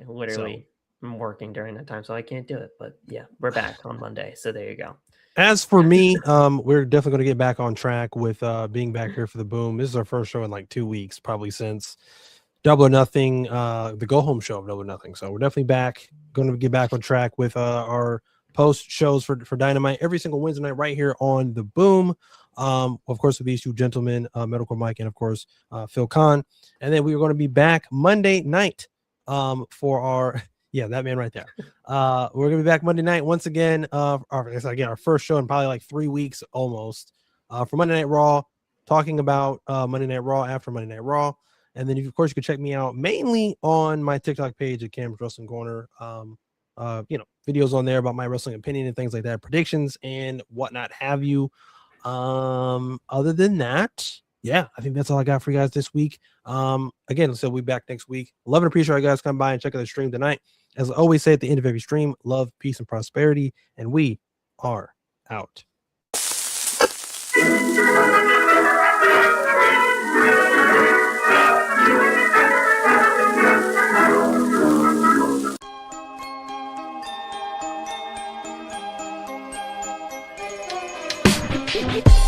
literally am working during that time, so I can't do it. But yeah, we're back on Monday. So there you go. As for me, we're definitely going to get back on track with being back here for the Boom. This is our first show in like 2 weeks, probably since Double or Nothing, the go home show of Double or Nothing. So we're definitely back, going to get back on track with our post shows for Dynamite every single Wednesday night right here on the Boom. Of course, with these two gentlemen, Medical Mike and of course Phil Kahn. And then we are going to be back Monday night for our that man right there. We're gonna be back Monday night once again. Our first show in probably like 3 weeks almost for Monday Night Raw, talking about Monday Night Raw after Monday Night Raw. And then, of course, you can check me out mainly on my TikTok page at Cam's Wrestling Corner. Videos on there about my wrestling opinion and things like that, predictions and whatnot have you. Other than that, yeah, I think that's all I got for you guys this week. Again, so we'll be back next week. Love and appreciate you guys come by and check out the stream tonight. As I always say at the end of every stream, love, peace, and prosperity. And we are out. We'll be right back.